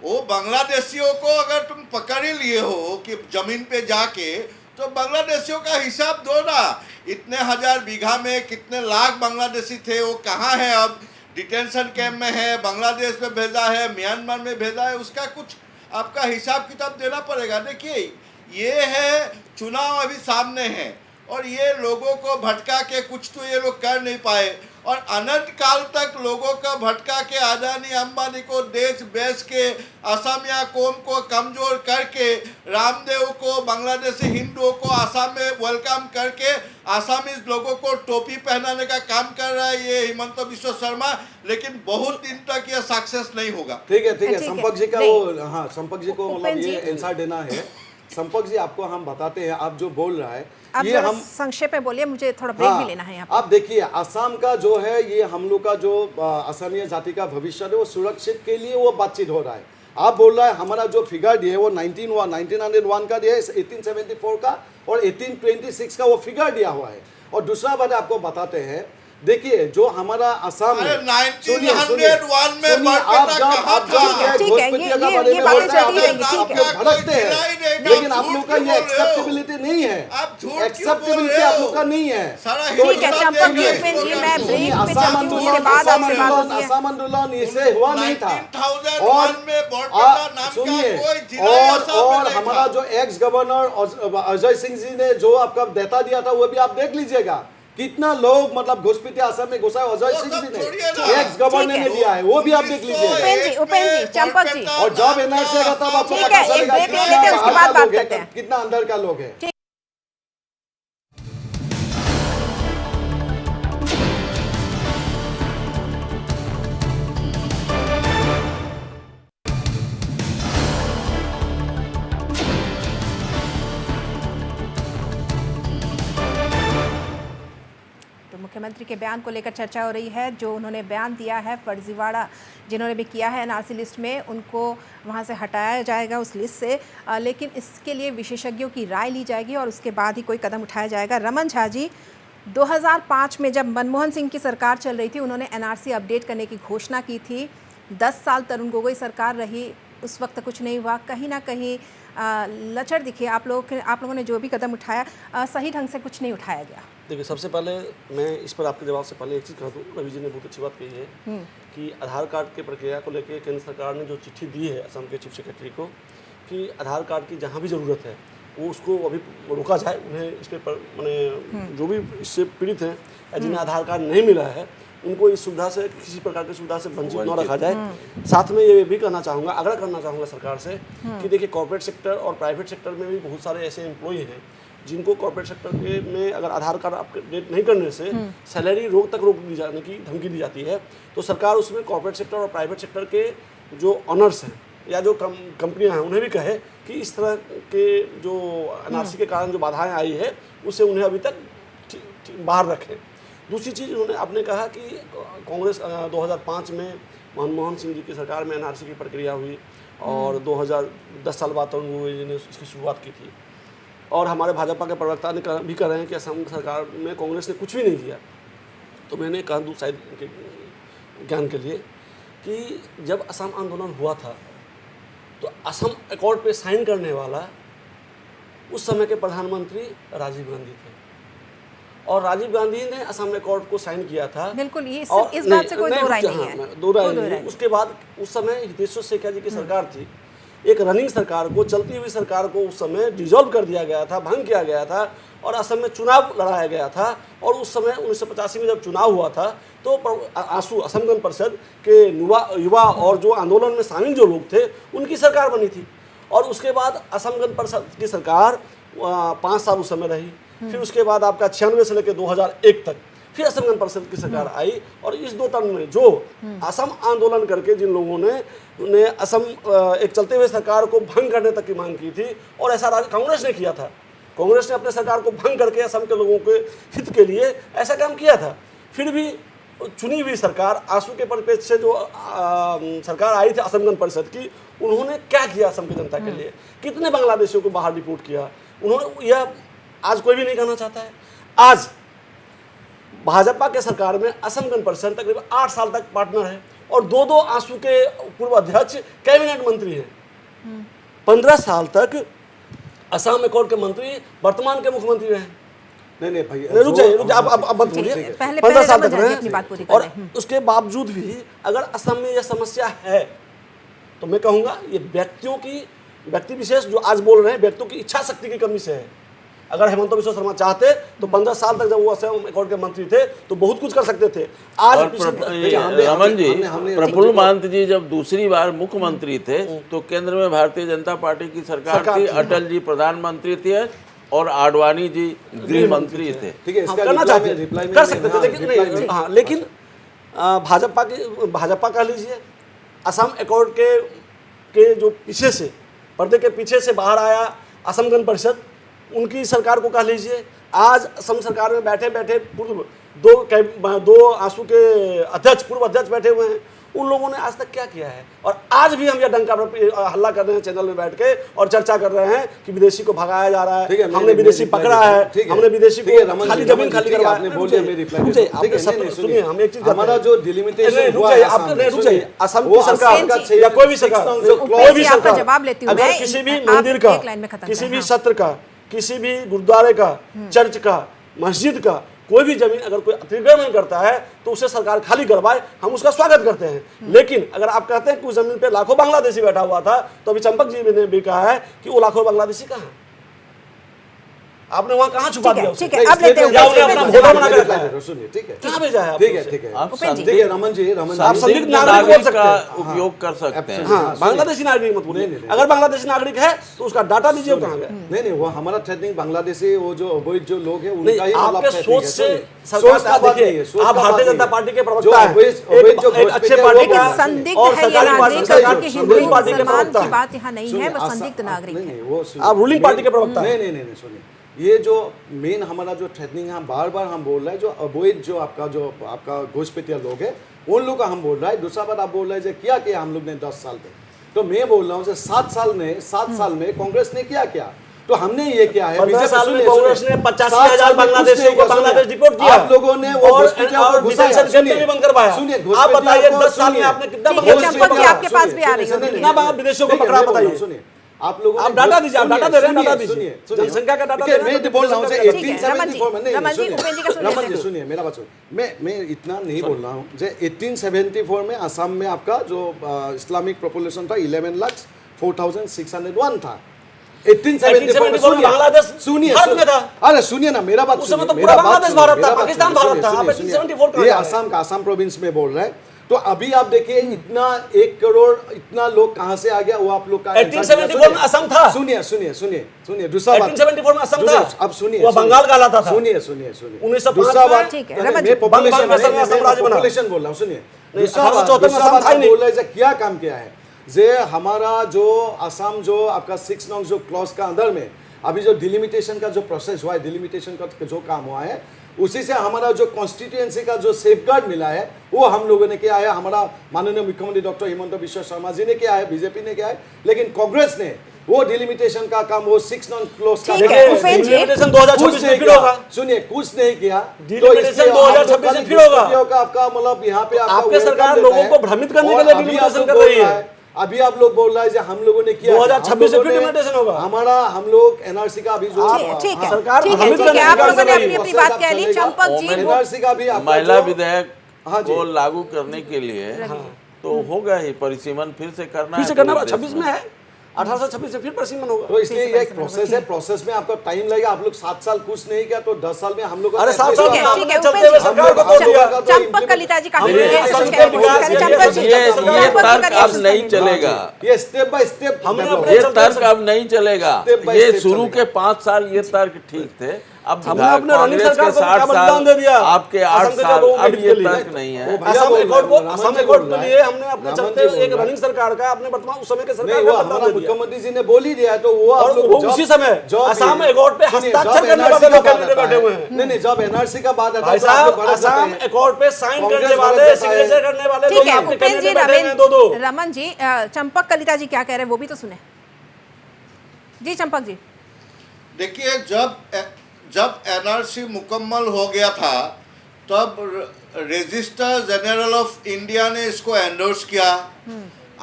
वो बांग्लादेशियों को अगर तुम पकड़ ही लिए हो कि जमीन पे जाके, तो बांग्लादेशियों का हिसाब दो ना। इतने हजार बीघा में कितने लाख बांग्लादेशी थे, वो कहाँ है अब? डिटेंशन कैंप में है, बांग्लादेश में भेजा है, म्यांमार में भेजा है, उसका कुछ आपका हिसाब किताब देना पड़ेगा। देखिए, ये है चुनाव अभी सामने है और ये लोगों को भटका के कुछ तो ये लोग कर नहीं पाए और अनंत काल तक लोगों का भटका के अदानी अंबानी को देश बेच के असमिया कौम को कमजोर करके रामदेव को बांग्लादेशी हिंदुओं को आसाम में वेलकम करके आसामीज लोगों को टोपी पहनाने का काम कर रहा है ये हिमंत बिश्व शर्मा। लेकिन बहुत दिन तक ये सक्सेस नहीं होगा। ठीक है, संपक जी का वो, हाँ, संपक जी को मतलब ये आंसर देना है। संपक जी, आपको हम बताते हैं, आप जो बोल रहा है ये हम संक्षेप में बोलिए, मुझे थोड़ा ब्रेक भी लेना है यहाँ पे। आप देखिए, असम का जो है ये हम लोग का जो असमिया जाति का भविष्य है वो सुरक्षित के लिए वो बातचीत हो रहा है। आप बोल रहा है हमारा जो फिगर दिए वो 1901 का दिया है, 1874 का और 1826 का वो फिगर दिया हुआ है। और दूसरा बात आपको बताते हैं, देखिए जो हमारा असम में 1901 में भड़कते हैं, लेकिन आप लोग का ये एक्सेप्टेबिलिटी नहीं है, एक्सेप्टेबिलिटी आप लोग का नहीं है। ठीक है चंपक जी, उपेंद्र जी, मैं ब्रेक पे चलती हूँ, उसके बाद आपसे बात होती है। असम आंदोलन इसे हुआ नहीं था। और सुनिए, और हमारा जो एक्स गवर्नर अजय सिंह जी ने जो आपका डेटा दिया था वो भी आप देख लीजिएगा, कितना लोग मतलब घुसपैठी असम में घुसा है। अजय सिंह जी ने, एक्स गवर्नर ने दिया है, वो भी आप देख लीजिए। उपेंद्र जी, चंपक जी, और जब एनआरसी का तब आपको पता चलेगा कितना अंदर का लोग है। मुख्यमंत्री के बयान को लेकर चर्चा हो रही है। जो उन्होंने बयान दिया है, फर्जीवाड़ा जिन्होंने भी किया है एनआरसी लिस्ट में, उनको वहां से हटाया जाएगा उस लिस्ट से, लेकिन इसके लिए विशेषज्ञों की राय ली जाएगी और उसके बाद ही कोई कदम उठाया जाएगा। रमन झा जी, 2005 में जब मनमोहन सिंह की सरकार चल रही थी, उन्होंने एनआरसी अपडेट करने की घोषणा की थी। 10 साल तरुण गोगोई सरकार रही, उस वक्त कुछ नहीं हुआ, कहीं ना कहीं लचर दिखे। आप लोगों ने जो भी कदम उठाया सही ढंग से कुछ नहीं उठाया गया। देखिए, सबसे पहले मैं इस पर आपके जवाब से पहले एक चीज़ कह दूँ, रवि जी ने बहुत अच्छी बात कही है कि आधार कार्ड की प्रक्रिया को लेकर केंद्र सरकार ने जो चिट्ठी दी है असम के चीफ सेक्रेटरी को कि आधार कार्ड की जहाँ भी ज़रूरत है वो उसको अभी रोका जाए, उन्हें इस पर मैंने जो भी इससे पीड़ित हैं या जिन्हें आधार कार्ड नहीं मिला है उनको इस सुविधा से, किसी प्रकार की सुविधा से वंचित न रखा जाए। साथ में ये भी करना चाहूँगा, आग्रह करना चाहूँगा सरकार से कि देखिए, कॉर्पोरेट सेक्टर और प्राइवेट सेक्टर में भी बहुत सारे ऐसे एम्प्लॉय हैं जिनको कॉर्पोरेट सेक्टर के में अगर आधार कार्ड अपडेट नहीं करने से सैलरी रोक दी जाने की धमकी दी जाती है। तो सरकार उसमें कॉर्पोरेट सेक्टर और प्राइवेट सेक्टर के जो ऑनर्स हैं या जो कंपनियां हैं उन्हें भी कहे कि इस तरह के जो एनआरसी के कारण जो बाधाएं आई है उससे उन्हें अभी तक बाहर रखें। दूसरी चीज़ उन्होंने आपने कहा कि कांग्रेस 2005 में मनमोहन सिंह जी की सरकार में एनआरसी की प्रक्रिया हुई और 2010 साल बाद तरुण गोगोई जी ने इसकी शुरुआत की थी और हमारे भाजपा के प्रवक्ता ने भी कह रहे हैं कि असम सरकार में कांग्रेस ने कुछ भी नहीं किया। तो मैंने कहा दूर शायद के ज्ञान के लिए कि जब असम आंदोलन हुआ था तो असम अकॉर्ड पे साइन करने वाला उस समय के प्रधानमंत्री राजीव गांधी थे और राजीव गांधी ने असम अकॉर्ड को साइन किया था। बिल्कुल, ये इस और बात से कोई दो राय नहीं है। दो राय नहीं। उसके बाद उस समय हितेश्वर शेखर जी की सरकार थी, एक रनिंग सरकार को, चलती हुई सरकार को उस समय डिसॉल्व कर दिया गया था, भंग किया गया था और असम में चुनाव लड़ाया गया था। और उस समय 1985 में जब चुनाव हुआ था तो आसू असम गण परिषद के युवा और जो आंदोलन में शामिल जो लोग थे उनकी सरकार बनी थी। और उसके बाद असम गण परिषद की सरकार 5 साल उस समय रही। फिर उसके बाद आपका 96 से लेकर 2001 तक फिर असम गण परिषद की सरकार आई। और इस 2 टर्म में जो असम आंदोलन करके जिन लोगों ने असम एक चलते हुए सरकार को भंग करने तक की मांग की थी और ऐसा कांग्रेस ने किया था। कांग्रेस ने अपने सरकार को भंग करके असम के लोगों के हित के लिए ऐसा काम किया था। फिर भी चुनी हुई सरकार आंसू के परिप्रेक्ष्य से जो सरकार आई थी असम गण परिषद की, उन्होंने क्या किया असम की जनता के लिए? कितने बांग्लादेशियों को बाहर डिपोर्ट किया उन्होंने, यह आज कोई भी नहीं कहना चाहता है। आज भाजपा के सरकार में असम गण परिषद तकरीबन 8 साल तक पार्टनर है और 2 आंसू के पूर्व अध्यक्ष कैबिनेट मंत्री हैं। 15 साल तक असम अकॉर्ड के मंत्री वर्तमान के मुख्यमंत्री रहे। नहीं भाई, रुक जाइए, अब मत बोलिए। 15 साल तक रहे और उसके बावजूद भी अगर असम में यह समस्या है तो मैं कहूँगा ये व्यक्ति विशेष जो आज बोल रहे हैं व्यक्तियों की इच्छा शक्ति की कमी से है। अगर हेमंत बिस्वा शर्मा चाहते तो 15 साल तक जब वो असम अकॉर्ड के मंत्री थे तो बहुत कुछ कर सकते थे। आज रमन जी, प्रफुल्ल महंत जी जब दूसरी बार मुख्यमंत्री थे तो केंद्र में भारतीय जनता पार्टी की सरकार थी, अटल जी प्रधानमंत्री थे और आडवाणी जी गृह मंत्री थे। ठीक है, करना चाहते कर सकते थे लेकिन नहीं। हाँ, लेकिन भाजपा कह लीजिए असम अकॉर्ड के जो पीछे से पर्दे के पीछे से बाहर आया असम गण परिषद, उनकी सरकार को कह लीजिए। आज असम सरकार में बैठे बैठे पूर्व 2 आंसू के अध्यक्ष पूर्व अध्यक्ष बैठे हुए हैं, उन लोगों ने आज तक क्या किया है? और आज भी हम यह डंका हल्ला कर रहे हैं चैनल में बैठ के और चर्चा कर रहे हैं कि विदेशी को भगाया जा रहा है, हमने विदेशी पकड़ा है, हमने विदेशी को खाली जमीन खाली करवाया। आपने बोल दिया, मैं रिप्लाई सुनिए, हम एक चीज हमारा जो डिलिमिटेशन हुआ है असम की सरकार या कोई भी सरकार जवाब लेती हूं, अगर किसी भी मंदिर का, किसी भी सत्र का, किसी भी गुरुद्वारे का, चर्च का, मस्जिद का कोई भी जमीन अगर कोई अतिक्रमण करता है तो उसे सरकार खाली करवाए, हम उसका स्वागत करते हैं। लेकिन अगर आप कहते हैं कि उस जमीन पे लाखों बांग्लादेशी बैठा हुआ था तो अभी चंपक जी ने भी कहा है कि वो लाखों बांग्लादेशी कहाँ हैं? आपने वहां कहाँ छुपा दिया? ठीक है, अब लेते हैं सुनिए, ठीक है, कहाँ भेजा है? ठीक है, आप रमन जी आप संदिग्ध नागरिक बोल सकते हैं, उपयोग कर सकते हैं। हाँ, बांग्लादेशी नागरिक मत बोलिए। अगर बांग्लादेशी नागरिक है तो उसका डाटा दीजिए कहाँ गया। नहीं, वो हमारा थ्रेटनिंग बांग्लादेशी वो जो अवैध जो लोग हैं उनका ही आपके सोच से सरकार देखिए, आप भारतीय जनता पार्टी के प्रवक्ता हैं, एक अच्छे पार्टी का संदिग्ध और है ये सरकारी नागरिक, की हिंदू पार्टी के मुसलमान प्रवक्ता की बात यहाँ नहीं है, वो संदिग्ध नागरिक है। आप रूलिंग पार्टी के प्रवक्ता हैं। नहीं, सुनिए, ये जो मेन हमारा जो थ्रेटनिंग है बार बार हम बोल रहे हैं, जो अवैध जो आपका घुसपैठिया लोग है उन लोग का हम बोल रहा है। दूसरा बात आप बोल रहे हैं क्या किया हम लोग ने 10 साल में, तो मैं बोल रहा हूँ 7 साल में कांग्रेस ने क्या तो हमने ये क्या है 15 साल में कांग्रेस ने 85,000 बांग्लादेशियों को बांग्लादेश डिपोर्ट किया। आप लोगों ने वो और डिटेंशन सेंटर भी बंद करवाया। आप बताइए 10 साल में आपने कितना आपके पास भी आ रही है, कितना विदेशियों को पकड़ा? बताइए। सुनिए, आप लोगों आप डाटा दीजिए, आप डाटा दे रहे हैं, डाटा दीजिए, सुनिए, जनसंख्या का डाटा दे रहे हैं। मैं बोल रहा हूँ रमन जी सुनिए मेरा बात सुनिए, मैं इतना नहीं बोल रहा हूँ। 1874 में असम में आपका जो इस्लामिक पॉपुलेशन था 11,04,601 था। 1874 में बांग्लादेश सुनिए, था। सुनिए ना मेरा बात, उस समय तो पूरा बांग्लादेश भारत था, पाकिस्तान भारत था। आप 1874 ये असम का असम प्रोविंस में बोल रहे हैं। तो अभी आप देखिए इतना 1 करोड़ इतना लोग कहां से आ गया वो आप लोग का 1874 में असम था। सुनिए दूसरा बात 1874 में असम था। अब सुनिए, वो बंगाल कहलाता था। सुनिए 1905 में ठीक है, मैं पॉपुलेशन बोल रहा हूँ। सुनिए दूसरा बोल रहे क्या काम किया है जे हमारा जो असम जो आपका 6 नंग जो क्लॉज का अंदर में अभी जो डिलिमिटेशन का जो प्रोसेस हुआ है, डिलिमिटेशन का जो काम हुआ है उसी से हमारा जो कॉन्स्टिट्यूएंसी का जो सेफगार्ड मिला है वो हम लोगों ने किया है। हमारा माननीय मुख्यमंत्री डॉक्टर हिमंत बिस्वा शर्मा जी ने किया है, बीजेपी ने किया है, लेकिन कांग्रेस ने वो डिलिमिटेशन का काम वो 6 नॉन क्लोज का डिलिमिटेशन 2026 में फिर होगा। सुनिए कुछ नहीं किया, डिलिमिटेशन 2026 में फिर होगा। आपका मतलब यहाँ पे आपके सरकार लोगों को भ्रमित करने के लिए डिलिमिटेशन कर रही है। अभी आप लोग बोल रहे हैं हम लोगों ने किया 2026 से फिर implementation होगा। हमारा हम लोग एनआरसी का अभी जो ठीक है सरकार ठीक है हमें ठीक है, आप लोगों ने अपनी प्रोसेस बात आप कह ली। चलेगा। चंपक जी वो एनआरसी का भी आपका महिला जो- विधेयक हाँ जी। को लागू करने के लिए तो होगा ही परिसीमन फिर से करना फिर है से करना पूरे देश 26 में है, 18 से 26 से फिर परिसीमन होगा। तो इसलिए ये एक प्रोसेस है, प्रोसेस में आपका टाइम लगेगा। आप लोग 7 साल कुछ नहीं किया तो 10 साल में हम लोग अरे 7 साल ठीक में है, ठीक आपने है, चलते उपेंद्र हुए जी, सरकार को तोड़ दिया। चंपक कलिता जी काफी हमने ये असम सोच के कह रहे विकास हैं। के लिए चंपक जी, ये चंपक तर्क करिए अब सोच नहीं करिए। चलेगा, ये स्टेप बाय स्टेप हमने develop अपने ये चलते तर्क अब नहीं चलेगा। Step by ये step शुरू चलेगा। के 5 साल ये तर्क ठीक थे, अब हमने अपने रनिंग कांग्रेस सरकार के को 60 क्या बलिदान दे दिया? साल, आपके 8 असम के साल, लोगों अब के ये लिए। तर्क नहीं है। वो भैया असम बोल एकॉर्ड रहा को है, असम रामन जी एकॉर्ड बोल के रहा है। लिए हमने अपने रामन चलते जी हुए बोल एक रहा है। रनिंग सरकार का अपने वर्तमान उस समय के नहीं सरकार वो का हमारा बलिदान दे दिया। मुख्यमंत्री जी ने बोल ही दिया है तो वो और आप लोग वो उसी समय असम एकॉर्ड पे सुनिए, हस्ताक्षर जब करने NRC वाले का लोग बात कैबिनेट में आता बैठे है- हुए हैं। नहीं जब एनआरसी का बात आता भाई है तो आप साहब लोग भड़क जाते असम हैं। एकॉर्ड पे साइन कांग्रेस करने वाले, भड़क जाता है। सिग्नेचर करने वाले ठीक लोग है आपके उपेंद्र कैबिनेट जी, में बैठे हुए हैं दो। रमन जी, चंपक कलिता जी क्या कह रहे हैं वो भी तो सुने जी। चंपक जी, देखिए जब एनआरसी मुकम्मल हो गया था तब रजिस्ट्रार जनरल ऑफ इंडिया ने इसको एंडोर्स किया।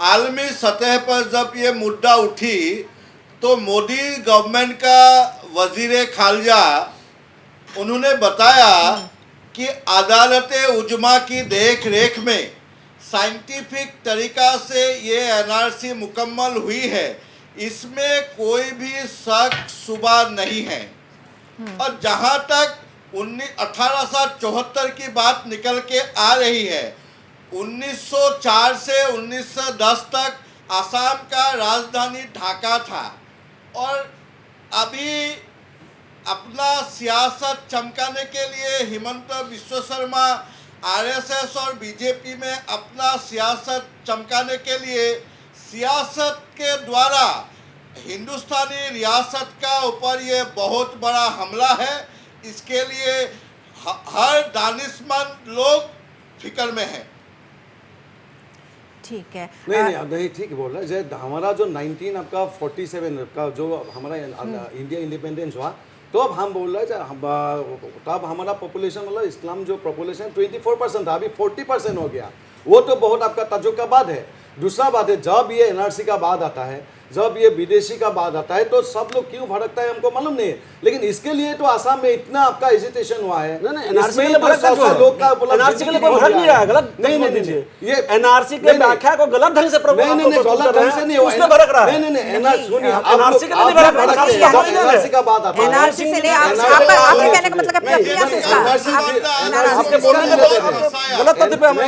आलमी सतह पर जब ये मुद्दा उठी तो मोदी गवर्नमेंट का वजीर खारजा उन्होंने बताया कि अदालत उजमा की देख रेख में साइंटिफिक तरीका से ये एनआरसी मुकम्मल हुई है, इसमें कोई भी शक शुबा नहीं है। और जहां तक 1874 की बात निकल के आ रही है, 1904 से 1910 तक असम का राजधानी ढाका था और अभी अपना सियासत चमकाने के लिए हिमंत बिश्व शर्मा आरएसएस और बीजेपी में अपना सियासत चमकाने के लिए सियासत के द्वारा हिंदुस्तानी रियासत का ऊपर ये बहुत बड़ा हमला है। इसके लिए हर दानिशमंद लोग फिक्र में हैं। ठीक है। नहीं ठीक बोल रहा है। जैसे हमारा जो 19 आपका 47 का जो हमारा इंडिया इंडिपेंडेंस हुआ तो अब हम बोल रहे हैं तब हमारा पॉपुलेशन मतलब इस्लाम जो पॉपुलेशन 24% था, अभी 40% हो गया। वो तो बहुत आपका तजुब का बात है। दूसरा बात है जब ये एनआरसी का बाद आता है, जब ये विदेशी का बाद आता है तो सब लोग क्यों भड़कता है हमको मालूम नहीं है। लेकिन इसके लिए तो आसाम में इतना आपका हेजिटेशन हुआ है। नहीं एनआरसी के लिए भड़क क्यों है? एनआरसी के लिए कोई भड़क नहीं रहा है, गलत नहीं ये एनआरसी के व्याख्या को गलत ढंग से नहीं गलत ढंग से नहीं उसमें भड़क रहा है। नहीं एनआरसी के लिए नहीं भड़क रहा है। एनआरसी का बात आता है। एनआरसी से नहीं, आपके कहने का मतलब है प्रक्रिया से इसका आपके बोलने में गलत तथ्य पे हमें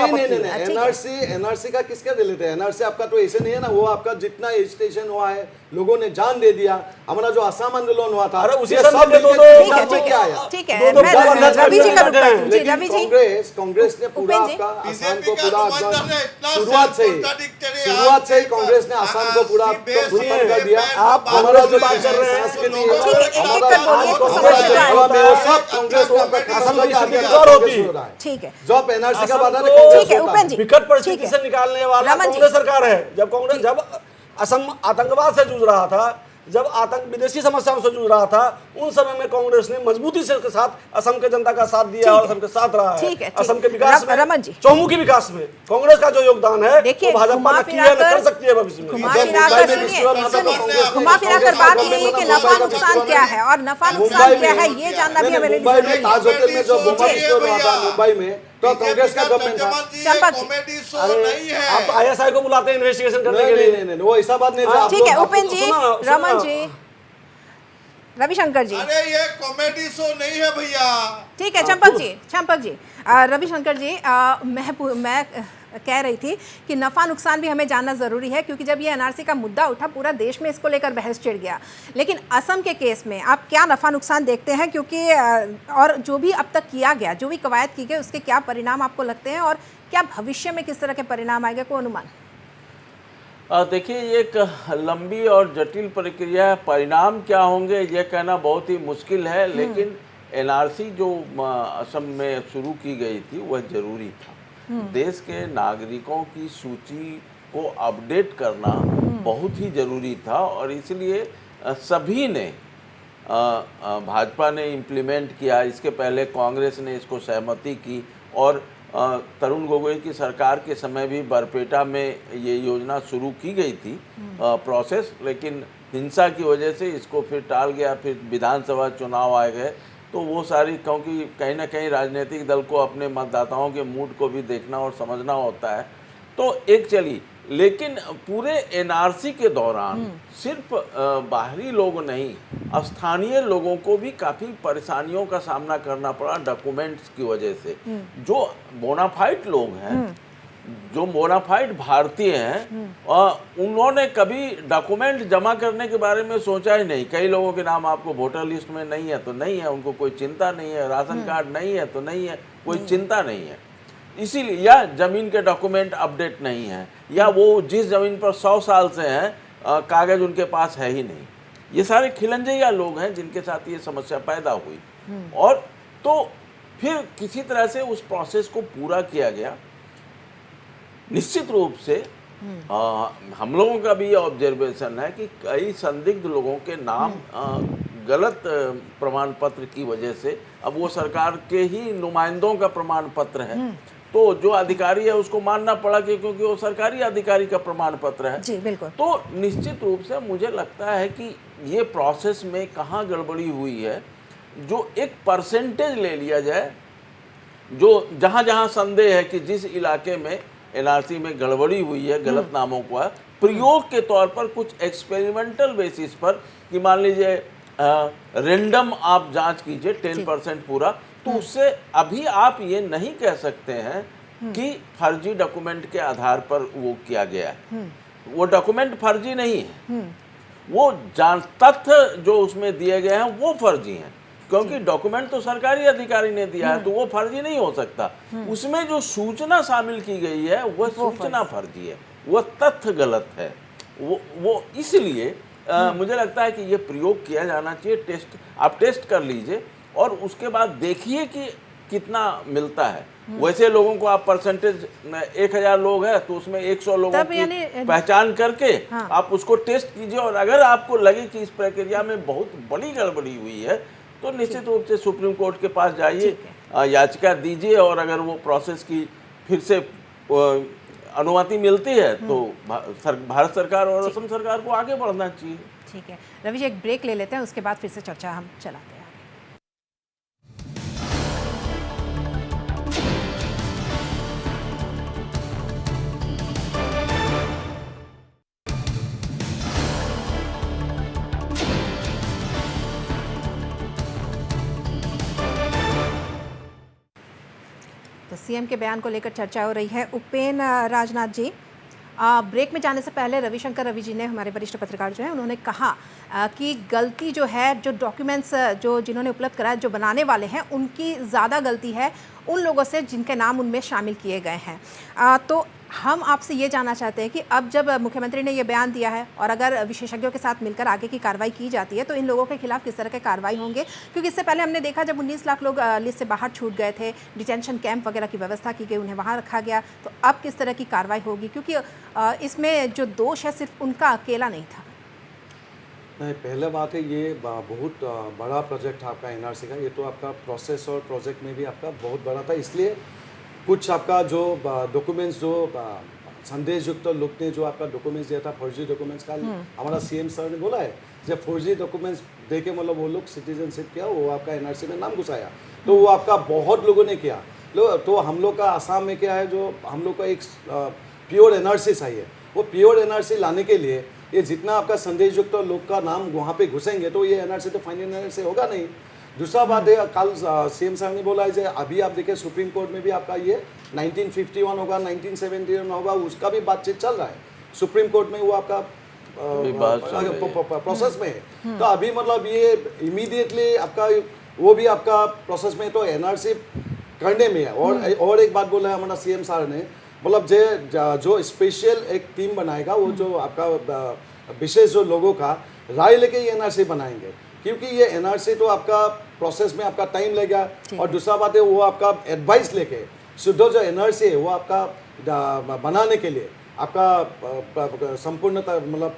एनआरसी का किसका दे लेते हैं? एनआरसी आपका तो ऐसे नहीं है ना, वो आपका जितना एजिटेशन हुआ है लोगों ने जान दे दिया। हमारा जो असम आंदोलन हुआ था, अरे उसी ये समय सब पे मिलके क्या आया? ठीक है, मैं रवि जी का रुक रहा हूं। जी लेकिन रवि जी, कांग्रेस ने पूरा उपेंद्र जी। आपका असम बीजेपी को का पूरा नुमाइंदा ने इतना शुरुआत से ही कांग्रेस ने असम को पूरा खत्म कर दिया। आप हमारा जो बात कर रहे हैं, संस्कृति ठीक है, एक कर बोलिए तो समझ हमारा में जो आए। है वो सब कांग्रेस को आपका खत्म करके आगे और होती है। हो रहा है। ठीक है, जब एनआरसी का बात है ठीक है उपेंद्र जी, विकट ठीक परिस्थिति है। से निकालने वाला रमन जी। कांग्रेस सरकार है। जब असम आतंकवाद से जूझ रहा था, जब विदेशी समस्याओं से जूझ रहा था, उन समय में कांग्रेस ने मजबूती से के साथ असम के जनता का साथ दिया और असम के साथ रहा है। ठीक है, असम के विकास में, रमन जी। चौमुखी विकास में कांग्रेस का जो योगदान है देखिए, वो भाजपा घुमा नक्की है, फिरा कर सकती है भविष्य में। घुमा फिरा कर सुनिए, घुमा फिरा कर बात यही है कि नफा नुकसान क्या है और नफा नुकसान क्या है ये जानना भी हमें मुंबई में ताज होटल में जो बोमा स्टोर हुआ था मुंबई में, तो कांग्रेस का गवर्नमेंट था। चंपक जी। कॉमेडी शो अरे नहीं है। आप तो आईएसआई को बुलाते हैं इन्वेस्टिगेशन करने के लिए। नहीं वो ऐसा बात नहीं है। ठीक है उपेंद्र जी, सुनो, रमन जी, रविशंकर जी। अरे ये कॉमेडी शो नहीं है भैया। ठीक है चंपक जी, रविशंकर जी, मैं कह रही थी कि नफ़ा नुकसान भी हमें जानना ज़रूरी है क्योंकि जब ये एनआरसी का मुद्दा उठा पूरा देश में इसको लेकर बहस छिड़ गया। लेकिन असम के केस में आप क्या नफ़ा नुकसान देखते हैं, क्योंकि और जो भी अब तक किया गया, जो भी कवायद की गई, उसके क्या परिणाम आपको लगते हैं और क्या भविष्य में किस तरह के परिणाम आएंगे, कोई अनुमान? देखिए ये एक लंबी और जटिल प्रक्रिया है। परिणाम क्या होंगे ये कहना बहुत ही मुश्किल है, लेकिन एनआरसी जो असम में शुरू की गई थी वह जरूरी था। देश के नागरिकों की सूची को अपडेट करना बहुत ही ज़रूरी था और इसलिए सभी ने भाजपा ने इम्प्लीमेंट किया। इसके पहले कांग्रेस ने इसको सहमति की और तरुण गोगोई की सरकार के समय भी बरपेटा में ये योजना शुरू की गई थी प्रोसेस, लेकिन हिंसा की वजह से इसको फिर टाल गया। फिर विधानसभा चुनाव आ गए तो वो सारी, क्योंकि कहीं ना कहीं राजनीतिक दल को अपने मतदाताओं के मूड को भी देखना और समझना होता है, तो एक चली। लेकिन पूरे एनआरसी के दौरान सिर्फ बाहरी लोग नहीं, स्थानीय लोगों को भी काफ़ी परेशानियों का सामना करना पड़ा डॉक्यूमेंट्स की वजह से। जो बोनाफाइड लोग हैं, जो बोनाफाइड भारतीय हैं, उन्होंने कभी डॉक्यूमेंट जमा करने के बारे में सोचा ही नहीं। कई लोगों के नाम आपको वोटर लिस्ट में नहीं है तो नहीं है, उनको कोई चिंता नहीं है। राशन कार्ड नहीं है तो नहीं है, कोई चिंता नहीं है। इसीलिए, या ज़मीन के डॉक्यूमेंट अपडेट नहीं है, या वो जिस ज़मीन पर 100 साल से हैं कागज़ उनके पास है ही नहीं। ये सारे खिलंजैया लोग हैं जिनके साथ ये समस्या पैदा हुई। और तो फिर किसी तरह से उस प्रोसेस को पूरा किया गया। निश्चित रूप से हम लोगों का भी ऑब्जर्वेशन है कि कई संदिग्ध लोगों के नाम गलत प्रमाण पत्र की वजह से, अब वो सरकार के ही नुमाइंदों का प्रमाण पत्र है, तो जो अधिकारी है उसको मानना पड़ा कि क्योंकि वो सरकारी अधिकारी का प्रमाण पत्र है। जी बिल्कुल। तो निश्चित रूप से मुझे लगता है कि ये प्रोसेस में कहाँ गड़बड़ी हुई है, जो एक परसेंटेज ले लिया जाए, जो जहाँ जहाँ संदेह है कि जिस इलाके में एनआरसी में गड़बड़ी हुई है, गलत नामों का प्रयोग के तौर पर कुछ एक्सपेरिमेंटल बेसिस पर, कि मान लीजिए रेंडम आप जांच कीजिए 10% पूरा, तो उससे अभी आप ये नहीं कह सकते हैं कि फर्जी डॉक्यूमेंट के आधार पर वो किया गया है। वो डॉक्यूमेंट फर्जी नहीं है, वो तथ्य जो उसमें दिए गए हैं वो फर्जी हैं, क्योंकि डॉक्यूमेंट तो सरकारी अधिकारी ने दिया है, तो वो फर्जी नहीं हो सकता। उसमें जो सूचना शामिल की गई है वह सूचना फर्जी है, वह तथ्य गलत है। वो इसलिए मुझे लगता है कि ये प्रयोग किया जाना चाहिए। आप टेस्ट कर लीजिए और उसके बाद देखिए कि कितना मिलता है। वैसे लोगों को आप परसेंटेज 1000 लोग हैं तो उसमें 100 लोगों की पहचान करके आप उसको टेस्ट कीजिए, और अगर आपको लगे कि इस प्रक्रिया में बहुत बड़ी गड़बड़ी हुई है तो निश्चित रूप से सुप्रीम कोर्ट के पास जाइए, याचिका दीजिए, और अगर वो प्रोसेस की फिर से अनुमति मिलती है तो भारत सरकार और असम सरकार को आगे बढ़ना चाहिए। ठीक है रवि जी, एक ब्रेक ले लेते हैं, उसके बाद फिर से चर्चा हम चलाते हैं। तो सीएम के बयान को लेकर चर्चा हो रही है। उपेन राजनाथ जी, ब्रेक में जाने से पहले रवि जी ने, हमारे वरिष्ठ पत्रकार जो हैं, उन्होंने कहा कि गलती जो है, जो डॉक्यूमेंट्स जो जिन्होंने उपलब्ध कराया, जो बनाने वाले हैं, उनकी ज़्यादा गलती है उन लोगों से जिनके नाम उनमें शामिल किए गए हैं। तो हम आपसे ये जानना चाहते हैं कि अब जब मुख्यमंत्री ने ये बयान दिया है और अगर विशेषज्ञों के साथ मिलकर आगे की कार्रवाई की जाती है तो इन लोगों के खिलाफ किस तरह के कार्रवाई होंगे? क्योंकि इससे पहले हमने देखा जब 19 लाख लोग लिस्ट से बाहर छूट गए थे, डिटेंशन कैंप वगैरह की व्यवस्था की गई, उन्हें वहाँ रखा गया, तो अब किस तरह की कार्रवाई होगी? क्योंकि इसमें जो दोष है सिर्फ उनका अकेला नहीं था। नहीं, पहले बात है ये बहुत बड़ा प्रोजेक्ट था आपका एनआरसी का। ये तो आपका प्रोसेस और प्रोजेक्ट में भी आपका बहुत बड़ा था, इसलिए कुछ आपका जो डॉक्यूमेंट्स जो संदेश युक्त लोग ने जो आपका डॉक्यूमेंट्स दिया था, फर्जी डॉक्यूमेंट्स का, हमारा सीएम सर ने बोला है जब फर्जी डॉक्यूमेंट्स देके मतलब वो लोग सिटीजनशिप किया, वो आपका एनआरसी में नाम घुसाया, तो वो आपका बहुत लोगों ने किया। तो हम लोग का आसाम में क्या है, जो हम लोग का एक प्योर एनआरसी चाहिए, वो प्योर एनआरसी लाने के लिए ये जितना आपका संदेश युक्त लोग का नाम वहाँ पे घुसेंगे तो ये एनआरसी तो फाइनल एनआरसी होगा नहीं। दूसरा बात है, कल सीएम साहब ने बोला है कि अभी आप देखिए सुप्रीम कोर्ट में भी आपका ये 1951 होगा, 1971 होगा, उसका भी बातचीत चल रहा है सुप्रीम कोर्ट में, वो आपका प्रोसेस में है। तो अभी मतलब ये इमीडिएटली आपका वो भी आपका प्रोसेस में, तो एनआरसी करने में है। और एक बात बोला है हमारा सीएम साहब ने, मतलब जो स्पेशल एक टीम बनाएगा, वो जो आपका विशेष जो लोगों का राय लेके ये एनआरसी बनाएंगे, क्योंकि ये एनआरसी तो आपका प्रोसेस में आपका टाइम लगेगा। और दूसरा बात है, वो आपका एडवाइस लेके शुद्ध जो एनआरसी है वो आपका बनाने के लिए आपका संपूर्ण मतलब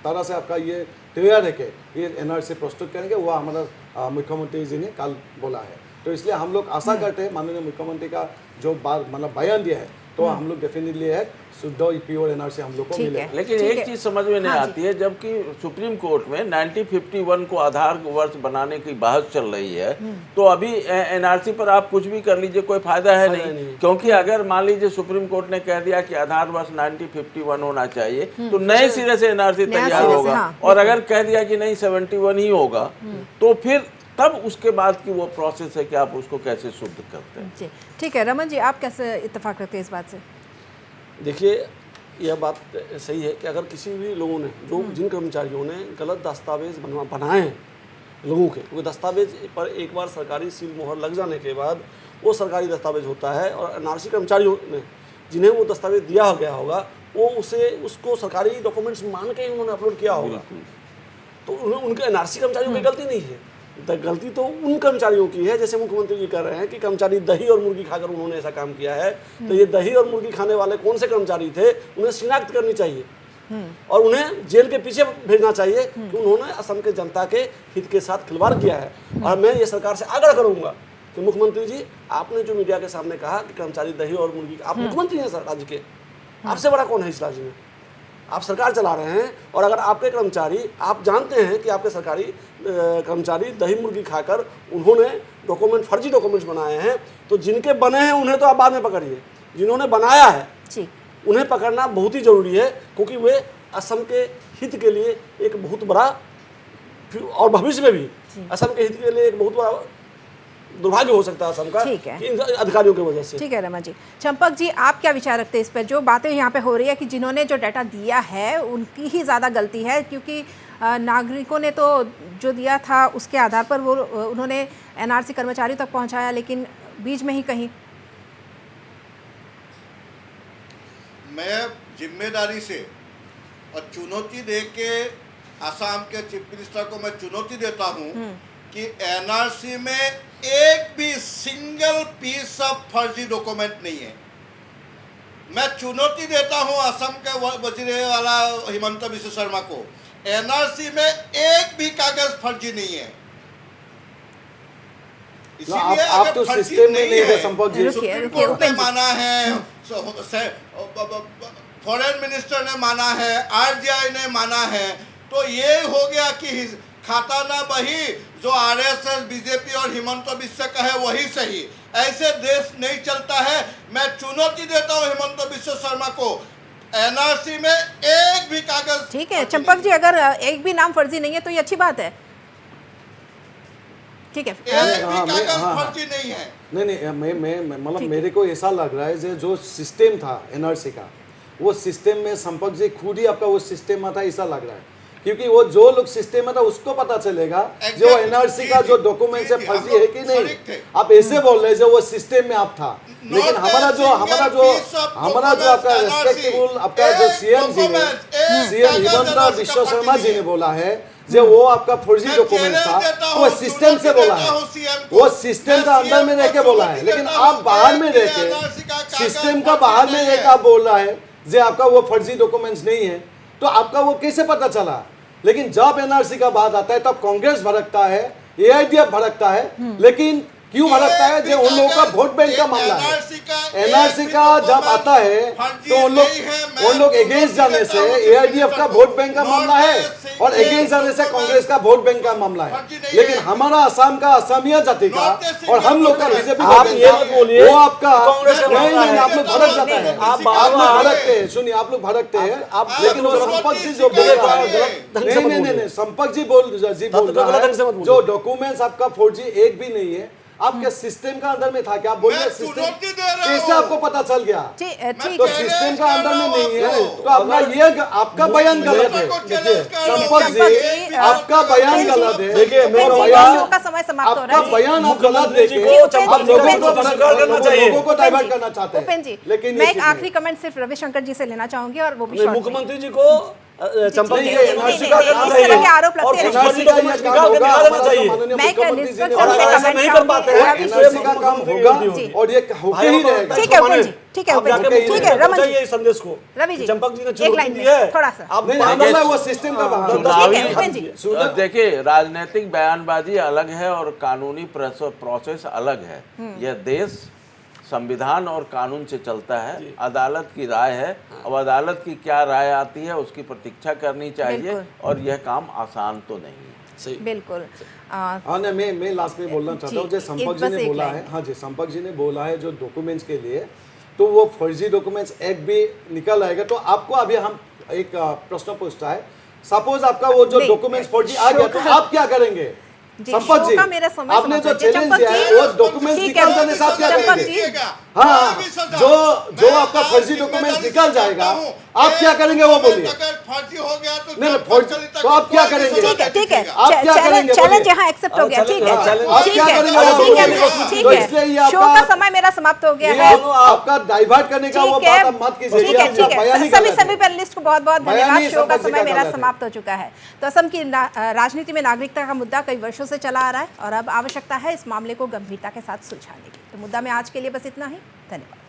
तरह से आपका ये तैयार है कि ये एनआरसी प्रस्तुत करेंगे, वो हमारा मुख्यमंत्री जी ने कल बोला है। तो इसलिए हम लोग आशा करते हैं माननीय मुख्यमंत्री का जो बात मतलब बयान दिया है, तो हम लोग डेफिनेटली है शुद्ध प्योर एनआरसी हम लोग को ठीक मिले। है। लेकिन ठीक एक है। चीज समझ में नहीं हाँ आती है, जबकि सुप्रीम कोर्ट में 1951 को आधार वर्ष बनाने की बहस चल रही है, तो अभी एनआरसी पर आप कुछ भी कर लीजिए, कोई फायदा है नहीं। क्योंकि अगर मान लीजिए सुप्रीम कोर्ट ने कह दिया कि आधार वर्ष 1951 होना चाहिए, तो नए सिरे से एनआरसी नया तैयार सिरे से, होगा। हाँ, और अगर कह दिया कि नहीं 71 ही होगा, तो फिर तब उसके बाद की वो प्रोसेस है कि आप उसको कैसे शुद्ध करते हैं। जी ठीक है। रमन जी, आप कैसे इत्तेफाक रखते हैं इस बात से? देखिए, यह बात सही है कि अगर किसी भी लोगों ने जिन कर्मचारियों ने गलत दस्तावेज बनाए हैं लोगों के, क्योंकि दस्तावेज पर एक बार सरकारी सील मोहर लग जाने के बाद वो सरकारी दस्तावेज होता है, और एनआरसी कर्मचारियों ने जिन्हें वो दस्तावेज दिया गया होगा वो उसको सरकारी डॉक्यूमेंट्स मान के ही उन्होंने अपलोड किया होगा, तो उनके एनआरसी कर्मचारियों की गलती नहीं है। गलती तो उन कर्मचारियों की है, जैसे मुख्यमंत्री जी कह रहे हैं कि कर्मचारी दही और मुर्गी खाकर उन्होंने ऐसा काम किया है, तो ये दही और मुर्गी खाने वाले कौन से कर्मचारी थे, उन्हें शिनाख्त करनी चाहिए और उन्हें जेल के पीछे भेजना चाहिए कि उन्होंने असम के जनता के हित के साथ खिलवाड़ किया है। और मैं ये सरकार से आग्रह करूंगा कि मुख्यमंत्री जी, आपने जो मीडिया के सामने कहा कि कर्मचारी दही और मुर्गी, आप मुख्यमंत्री हैं सर राज्य के, आपसे बड़ा कौन है इस राज्य में? आप सरकार चला रहे हैं, और अगर आपके कर्मचारी, आप जानते हैं कि आपके सरकारी कर्मचारी दही मुर्गी खाकर उन्होंने फर्जी डॉक्यूमेंट्स बनाए हैं, तो जिनके बने हैं उन्हें तो आप बाद में पकड़िए, जिन्होंने बनाया है उन्हें पकड़ना बहुत ही जरूरी है, क्योंकि वे असम के हित के लिए एक बहुत बड़ा, और भविष्य में भी असम के हित के लिए एक बहुत बड़ा दुर्भाग्य हो सकता है असम का, कि इन अधिकारियों की वजह से। ठीक है रमन जी। चंपक जी, आप क्या विचार रखते हैं इस पर? जो बातें यहाँ पे हो रही है कि जिन्होंने जो डाटा दिया है उनकी ही ज़्यादा गलती है, क्योंकि नागरिकों ने तो जो दिया था उसके आधार पर वो उन्होंने एनआरसी कर्मचारियों तक पहुँचाया, लेकिन बीच में ही कहीं। मैं जिम्मेदारी से और चुनौती दे के असम के चीफ मिनिस्टर को मैं चुनौती देता हूँ कि एनआरसी में एक भी सिंगल पीस ऑफ फर्जी डॉक्यूमेंट नहीं है। मैं चुनौती देता हूं असम के वजीर वाला हिमंत बिश्व शर्मा को, एनआरसी में एक भी कागज फर्जी नहीं है। इसीलिए आप तो सिस्टम में नहीं है संपर्क जी। सुप्रीम कोर्ट ने माना है, फॉरेन मिनिस्टर ने माना है, आरजीआई ने माना है, तो ये हो गया कि खाता ना बही, जो आरएसएस बीजेपी और हिमंत बिश्व का है वही सही। ऐसे देश नहीं चलता है। मैं चुनौती देता हूं हिमंत बिश्व शर्मा को, एनआरसी में एक भी कागज। ठीक है चंपक जी, अगर एक भी नाम फर्जी नहीं है तो ये अच्छी बात है। ठीक है, एक भी कागज फर्जी नहीं है। नहीं, मैं मतलब मेरे को ऐसा लग रहा है जो सिस्टम था एनआरसी का, वो सिस्टम में संपर्क जी खुद ही आपका वो सिस्टम में था, ऐसा लग रहा है, क्योंकि वो जो लोग सिस्टम में था उसको पता चलेगा जो एनआरसी का जो डॉक्यूमेंट है फर्जी है कि नहीं। आप ऐसे बोल रहे जो वो सिस्टम में आप था, लेकिन हमारा जो आपका रेस्पेक्टेबल आपका जो सीएम जी ने, सीएम हिमंत बिश्व शर्मा जी ने बोला है जो वो आपका फर्जी डॉक्यूमेंट था, वो सिस्टम से बोला है, वो सिस्टम का अंदर में रह के बोला है। लेकिन आप बाहर में रह के, सिस्टम का बाहर में रह के आप बोल रहा है जो आपका वो फर्जी डॉक्यूमेंट्स नहीं है, तो आपका वो कैसे पता चला? लेकिन जब एनआरसी का बात आता है तब कांग्रेस भड़कता है, एआईडीएफ भड़कता है, लेकिन क्यों भड़कता है? जो उन लोगों का वोट बैंक का मामला है। एनआरसी का जब आता है तो उन लोग अगेंस्ट जाने से एआईडीएफ का वोट बैंक का मामला है, और अगेंस्ट जाने से कांग्रेस का वोट बैंक का मामला है। लेकिन हमारा असम का असमिया जाति का और हम लोग का बीजेपी, आप ये बोलिए वो आपका नहीं, आप लोग भड़क जाते हैं, आप भड़कते हैं। सुनिए, आप लोग भड़कते हैं, लेकिन वो संपर्क जी जो बोल रहा है, नहीं, संपर्क जी बोल रहा है जो डॉक्यूमेंट्स आपका फर्जी एक भी नहीं है, आपके सिस्टम का अंदर में था क्या? आप बोलिए सिस्टम कैसे आपको पता चल गया? तो सिस्टम का अंदर में नहीं है, तो आपका ये आपका बयान गलत है। संपर्क जी, आपका बयान गलत है। देखिए, का समय समाप्त हो रहा है। आपका बयान आप गलत देके आप लोगों को डाइवर्ट करना चाहते हैं। उपेंद्र जी, लेकिन मैं एक आखिरी कमेंट सिर्फ रविशंकर जी से लेना चाहूंगी, और वो भी मुख्यमंत्री जी को चंपक नहीं, जी नहीं, का नहीं, काम नहीं, इस चाहिए। तरह के आरोप और लगते हैं। फर्जी डॉक्यूमेंट निकाल के निकाल देना चाहिए। मैं एक निष्पक्ष और से अगर ऐसा कमेंट नहीं कर पाते हैं, चाहूंगी। तो एनआरसी का काम होगा जी। और ये होके ही रहेगा। ठीक है उपन जी, ठीक है आप उपन जाके जी, ठीक है रमन चाहिए जी, इस संदेश को रवि जी, चंपक जी ने एक चुनौती लाइन दी में, है थोड़ा सा। आप नहीं बात- मामला वो सिस्टम का बात है। ठीक है उपन जी, देखिए राजनीतिक बयानबाजी अलग है और कानूनी प्रोसेस अलग है। यह देश संविधान और कानून से चलता है, अदालत की राय है। अब अदालत की क्या राय आती है उसकी प्रतीक्षा करनी चाहिए बिल्कुल। और यह काम आसान तो नहीं है। सही बिल्कुल। हाँ नहीं मैं लास्ट में बोलना चाहता हूँ, जी, जो संपक जी बस ने एक बोला लाइन। है, हाँ जी संपक जी ने बोला है जो डॉक्यूमेंट्स के लिए, तो वो फर्जी डॉक्यूमेंट्स एक भी निकल आएगा तो आपको अभी हम एक प्रश्न पूछता है, सपोज आपका वो जो नहीं, डॉक्यूमेंट्स फर्जी आ गया तो शो का- आप क्या करेंगे? जी, संपक शो जी का मेरा समय आपने जो समाप्त है। चैलेंज चंपक दिया है जी, वो डॉक्यूमेंट्स ठीक निकाल है। जाने से आप क्या चंपक करेंगे? जी, हाँ जो आपका फर्जी डॉक्यूमेंट्स निकल जाएगा आप क्या करेंगे वो बोलिए। फर्जी हो गया तो नहीं फर्जी तो आप क्या करेंगे? ठीक है ठीक है, आप क्या करेंगे चैलेंज बोलिए? यहाँ एक्सेप्ट हो गया, ठीक है आप ठीक क्या है करेंगे वो ठीक है बोलिए। ठीक तो इसलिए ये है, शो आपका- का समय मेरा समाप्त हो गया ये है। आपका डाइवर्ट करने का वो ठीक है बात आप मत कीजिए। ठीक है आप ठीक बयान है, ही कर सभी रहे थे। सभी पैनलिस्ट को बहुत बहुत बयान धन्यवाद। ही शो का संपक जी समय का मेरा कर रहे थे। समाप्त हो चुका है। तो असम की राजनीति में नागरिकता का मुद्दा कई वर्षों से चला आ रहा है और अब आवश्यकता है इस मामले को गंभीरता के साथ सुलझाने की। तो मुद्दा में आज के लिए बस इतना ही, धन्यवाद।